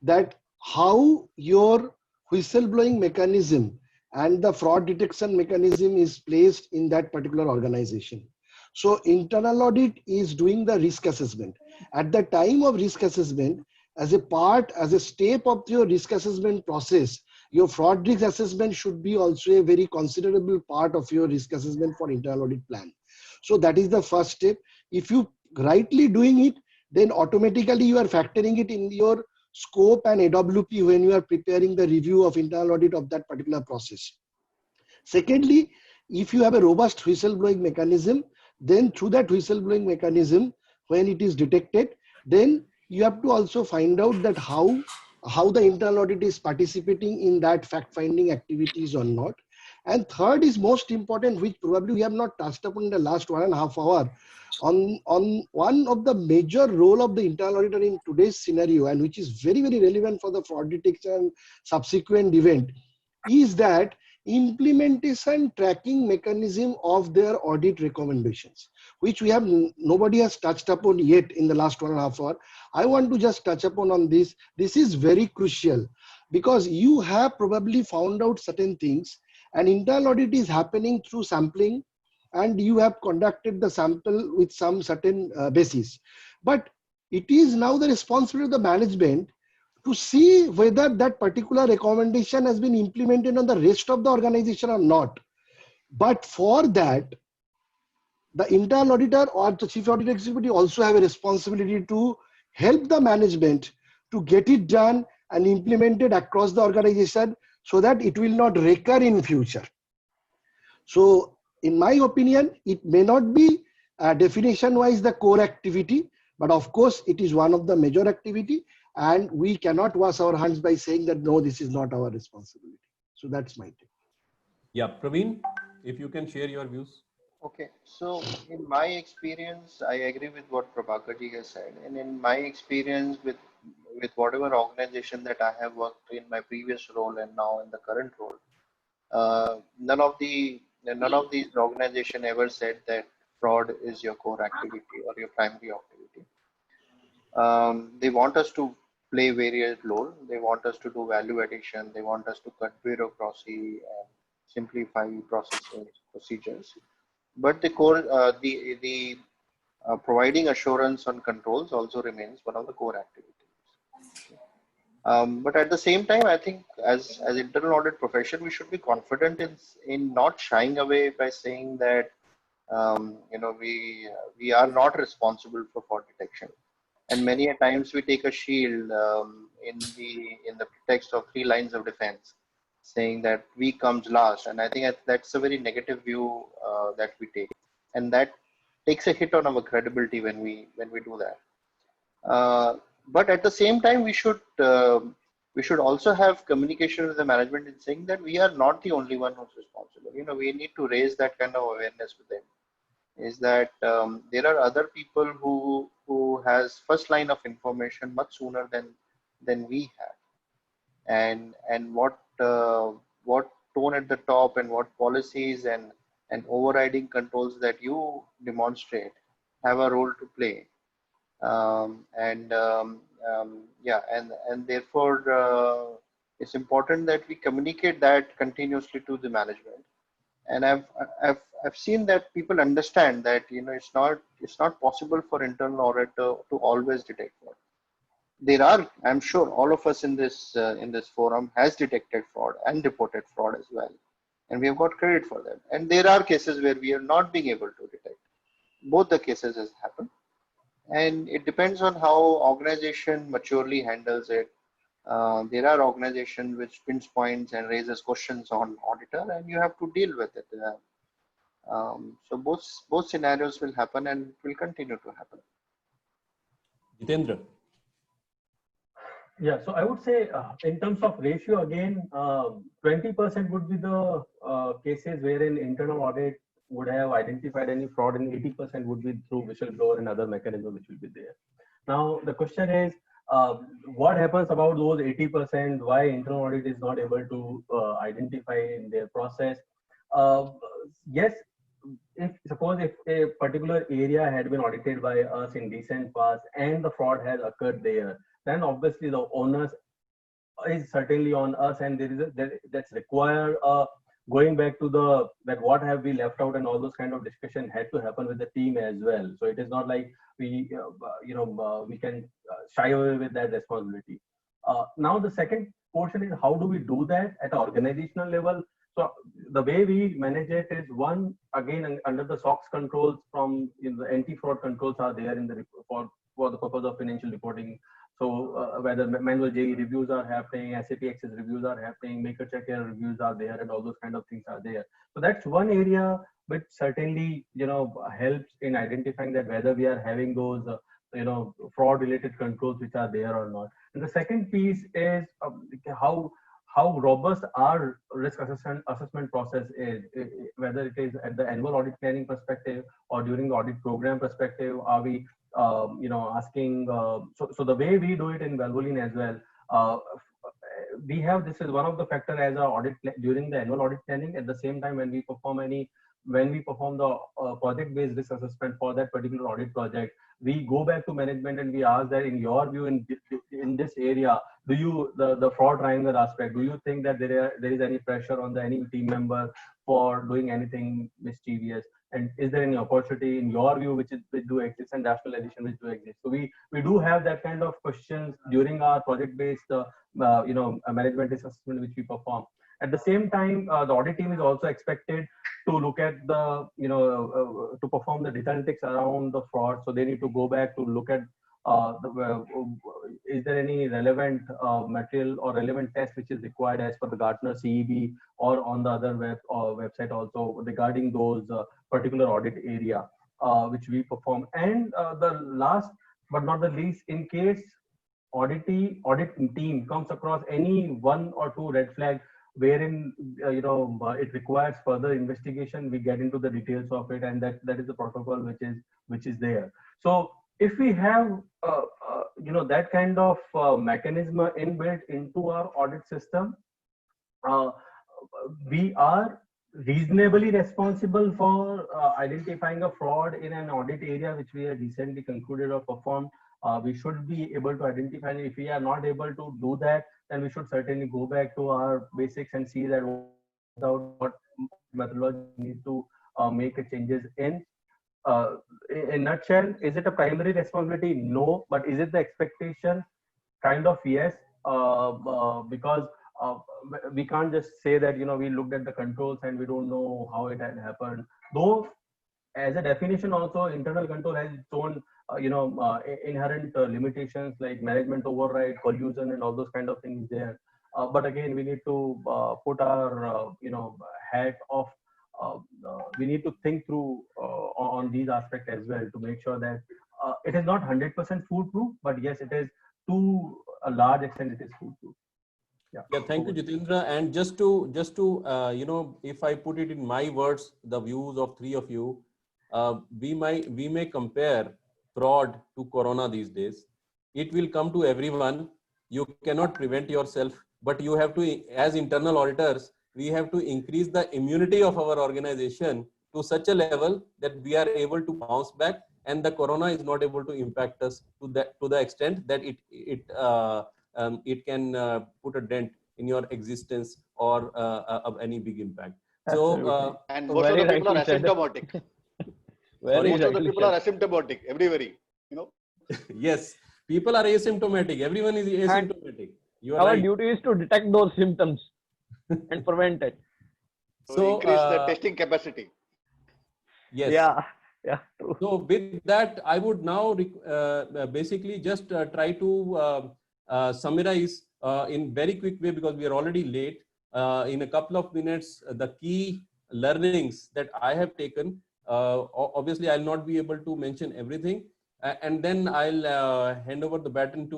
that how your whistleblowing mechanism and the fraud detection mechanism is placed in that particular organization. So internal audit is doing the risk assessment. At the time of risk assessment, as a step of your risk assessment process, your fraud risk assessment should be also a very considerable part of your risk assessment for internal audit plan. So that is the first step. If you rightly doing it, then automatically you are factoring it in your scope and AWP when you are preparing the review of internal audit of that particular process. Secondly, if you have a robust whistleblowing mechanism, then through that whistleblowing mechanism, when it is detected, then you have to also find out that how the internal audit is participating in that fact-finding activities or not. And third is most important, which probably we have not touched upon in the last 1.5 hours, on one of the major role of the internal auditor in today's scenario, and which is very, very relevant for the fraud detection subsequent event, is that implementation tracking mechanism of their audit recommendations, which we have nobody has touched upon yet in the last 1.5 hours. I want to just touch upon on this. This is very crucial because you have probably found out certain things, and internal audit is happening through sampling, and you have conducted the sample with some certain basis. But it is now the responsibility of the management to see whether that particular recommendation has been implemented on the rest of the organization or not. But for that, the internal auditor or the chief audit executive also have a responsibility to help the management to get it done and implemented across the organization so that it will not recur in future. So in my opinion, it may not be definition-wise the core activity, but of course it is one of the major activity, and we cannot wash our hands by saying that no, this is not our responsibility. So that's my take. Yeah, Praveen, if you can share your views. Okay, so in my experience, I agree with what Prabhakar ji has said, and in my experience with with whatever organization that I have worked in my previous role and now in the current role, none of these organization ever said that fraud is your core activity or your primary activity. They want us to play various role. They want us to do value addition. They want us to cut bureaucracy and simplify processes, procedures. But the core, the providing assurance on controls also remains one of the core activities. But at the same time, I think as internal audit profession, we should be confident in not shying away by saying that we are not responsible for fraud detection. And many a times we take a shield in the text of 3 lines of defense, saying that we comes last. And I think that's a very negative view that we take, and that takes a hit on our credibility when we do that. But at the same time, we should also have communication with the management in saying that we are not the only one who's responsible. We need to raise that kind of awareness with them. Is that there are other people who has first line of information much sooner than we have, and what tone at the top and what policies and overriding controls that you demonstrate have a role to play. And therefore it's important that we communicate that continuously to the management. And I've seen that people understand that it's not possible for internal audit to always detect fraud. There are, I'm sure, all of us in this forum has detected fraud and reported fraud as well, and we have got credit for that. And there are cases where we are not being able to detect. Both the cases has happened, and it depends on how organization maturely handles it. There are organizations which pinpoints and raises questions on auditor, and you have to deal with it. So both scenarios will happen and will continue to happen. Jitendra. Yeah, so I would say in terms of ratio, again, 20% would be the cases wherein internal audit would have identified any fraud, and 80% would be through whistleblower and other mechanisms which will be there. Now, the question is, what happens about those 80%? Why internal audit is not able to identify in their process? Yes, suppose if a particular area had been audited by us in recent past and the fraud has occurred there, then obviously the onus is certainly on us, and that's required going back to that what have we left out, and all those kind of discussion had to happen with the team as well. So it is not like we we can shy away with that responsibility. Now the second portion is, how do we do that at an organizational level? So the way we manage it is, one, again, under the SOX controls, from the anti-fraud controls are there in the report for the purpose of financial reporting. So whether manual JE reviews are happening, SAP Access reviews are happening, Maker Check Error reviews are there, and all those kind of things are there. So that's one area which certainly helps in identifying that whether we are having those fraud related controls which are there or not. And the second piece is how robust our risk assessment process is, whether it is at the annual audit planning perspective or during the audit program perspective. Are we asking, so the way we do it in Valvoline as well, we have, this is one of the factor as our audit during the annual audit planning. At the same time, when we perform the project-based risk assessment for that particular audit project, we go back to management and we ask that, in your view, in this area, do you, the fraud triangle aspect, do you think that there is any pressure on any team member for doing anything mischievous? And is there any opportunity in your view which do exist, and rationalization which do exist? So we do have that kind of questions during our project-based management risk assessment which we perform. At the same time, the audit team is also expected to look at the to perform the data analytics around the fraud. So they need to go back to look at is there any relevant material or relevant test which is required as per the Gartner CEB or on the other website also regarding those particular audit area which we perform. And the last but not the least, in case audit team comes across any one or two red flags wherein it requires further investigation, we get into the details of it, and that is the protocol which is there. So if we have that kind of mechanism inbuilt into our audit system, we are reasonably responsible for identifying a fraud in an audit area which we have recently concluded or performed. We should be able to identify it. If we are not able to do that, then we should certainly go back to our basics and see that what methodology we need to make changes in. In a nutshell, is it a primary responsibility? No. But is it the expectation? Kind of yes. Because we can't just say that we looked at the controls and we don't know how it had happened. Though, as a definition, also internal control has its own inherent limitations like management override, collusion, and all those kind of things there. But again, we need to put our hat off. We need to think through on these aspects as well to make sure that it is not 100% foolproof, but yes, it is to a large extent it is foolproof. Yeah, thank you, Jitendra. And just to if I put it in my words, the views of three of you, we may compare fraud to Corona these days. It will come to everyone. You cannot prevent yourself, but you have to, as internal auditors, we have to increase the immunity of our organization to such a level that we are able to bounce back, and the Corona is not able to impact us to the extent that it can put a dent in your existence or of any big impact. So, and most of the people are asymptomatic. Most of the people are asymptomatic everywhere, Yes, people are asymptomatic. Everyone is asymptomatic. Our duty is to detect those symptoms and prevent it. So increase the testing capacity. Yes. Yeah. True. So with that, I would now basically just try to summarize in very quick way, because we are already late. In a couple of minutes, the key learnings that I have taken. Obviously, I'll not be able to mention everything, and then I'll hand over the baton to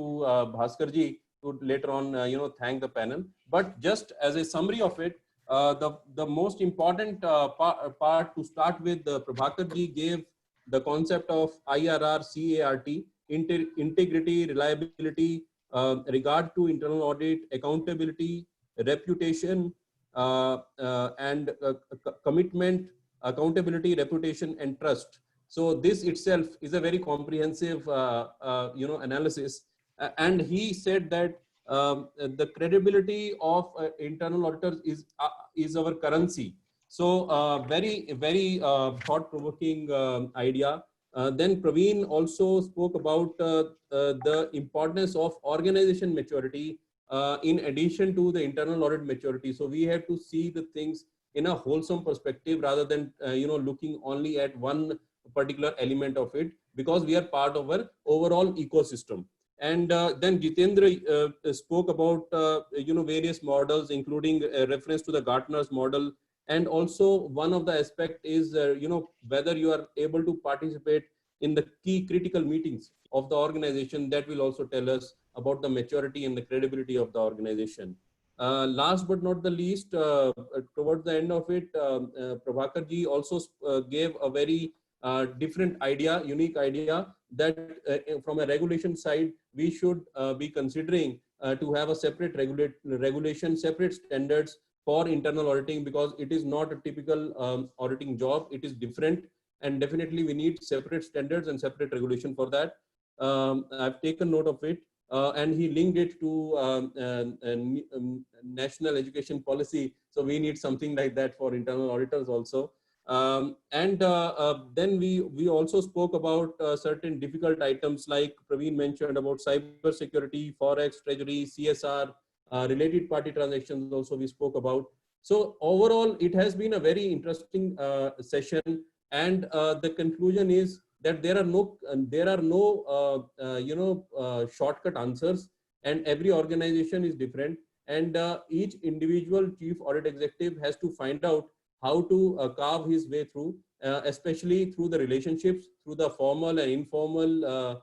Bhaskarji to later on, thank the panel. But just as a summary of it, the most important part to start with, Prabhakarji gave the concept of IRR, CART, integrity, reliability, regard to internal audit, accountability, reputation, and commitment, accountability, reputation, and trust. So this itself is a very comprehensive, analysis. And he said that the credibility of internal auditors is our currency. So very, very thought-provoking idea. Then Praveen also spoke about the importance of organization maturity in addition to the internal audit maturity. So we have to see the things in a wholesome perspective rather than looking only at one particular element of it, because we are part of our overall ecosystem. And then Jitendra spoke about various models, including a reference to the Gartner's model. And also one of the aspect is whether you are able to participate in the key critical meetings of the organization. That will also tell us about the maturity and the credibility of the organization. Last but not the least, towards the end of it, Prabhakarji also gave a very different idea, unique idea, that from a regulation side, we should be considering to have a separate regulation, separate standards for internal auditing, because it is not a typical auditing job. It is different, and definitely we need separate standards and separate regulation for that. I've taken note of it. And he linked it to national education policy. So we need something like that for internal auditors also. Then we also spoke about certain difficult items, like Praveen mentioned about cyber security, forex, treasury, CSR, related party transactions also we spoke about. So overall, it has been a very interesting session, and the conclusion is that there are no shortcut answers, and every organization is different, and each individual chief audit executive has to find out how to carve his way through, especially through the relationships, through the formal and informal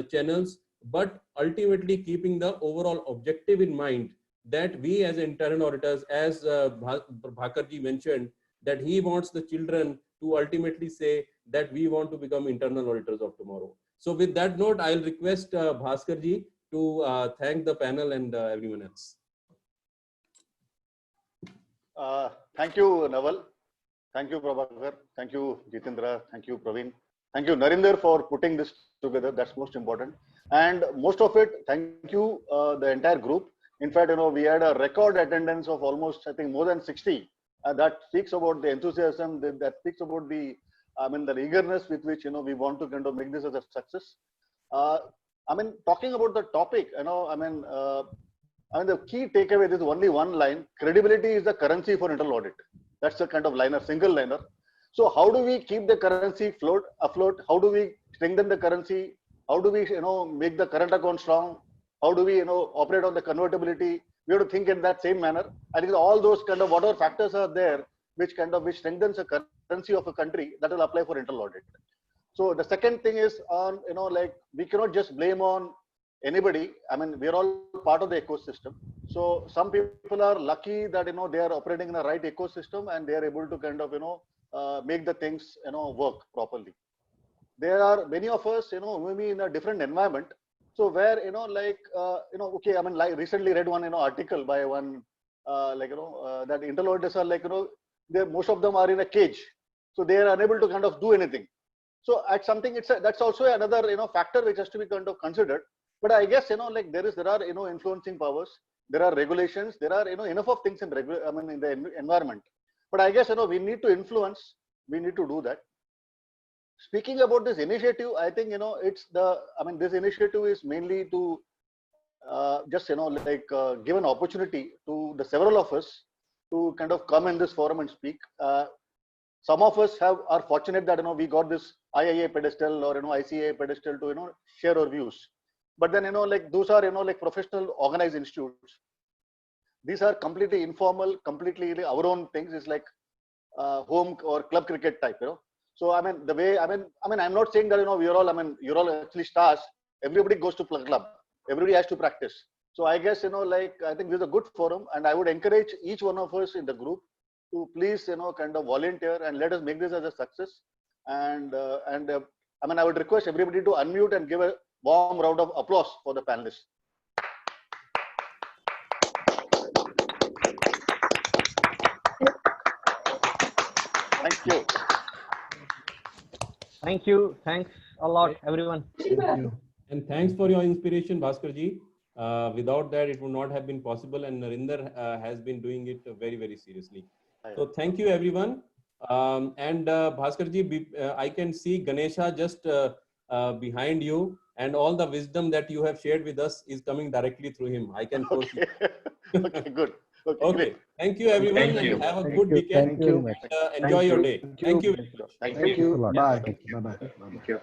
channels, but ultimately keeping the overall objective in mind, that we as internal auditors, as Bhakarji mentioned, that he wants the children to ultimately say that we want to become internal auditors of tomorrow. So with that note, I'll request Bhaskar ji to thank the panel and everyone else. Thank you, Naval. Thank you, Prabhakar. Thank you, Jitendra. Thank you, Praveen. Thank you, Narinder, for putting this together. That's most important. And most of it, thank you, the entire group. In fact, we had a record attendance of almost, I think, more than 60. That speaks about the enthusiasm. That speaks about the, the eagerness with which we want to kind of make this as a success. Talking about the topic, the key takeaway, this is only one line. Credibility is the currency for internal audit. That's a kind of liner, single liner. So how do we keep the currency afloat? How do we strengthen the currency? How do we, make the current account strong? How do we, operate on the convertibility? We have to think in that same manner. I think all those kind of whatever factors are there, which strengthens the currency of a country, that will apply for internal audit. So the second thing is on, we cannot just blame on anybody. We are all part of the ecosystem. So some people are lucky that, they are operating in the right ecosystem and they are able to kind of, make the things, work properly. There are many of us, maybe in a different environment. So where, okay, like recently read one, article by one, that internal auditors are most of them are in a cage. So they are unable to kind of do anything. So at something, that's also another, factor which has to be kind of considered. But I guess, there are, influencing powers, there are regulations, there are, enough of things in the environment. But I guess, we need to influence, we need to do that. Speaking about this initiative, I think, this initiative is mainly to just, give an opportunity to the several of us to kind of come in this forum and speak. Some of us are fortunate that, we got this IIA pedestal or, ICA pedestal to, share our views. But then, those are, professional organized institutes. These are completely informal, completely our own things. It's like home or club cricket type, So, the way, I'm not saying that, we're all, you're all actually stars. Everybody goes to club. Everybody has to practice. So I guess, I think this is a good forum and I would encourage each one of us in the group to please, kind of volunteer and let us make this as a success. And I would request everybody to unmute and give a warm round of applause for the panelists. Thank you. Thank you. Thanks a lot, everyone. Thank you. And thanks for your inspiration, Bhaskar ji. Without that, it would not have been possible. And Narinder has been doing it very, very seriously. So thank you, everyone. And Bhaskar ji, I can see Ganesha just behind you, and all the wisdom that you have shared with us is coming directly through him. I can foresee. Okay, good. Okay. Thank you, everyone. Thank you. And have a good weekend. Thank you. Enjoy your day. Thank you. Thank Thank you. Bye. Thank you.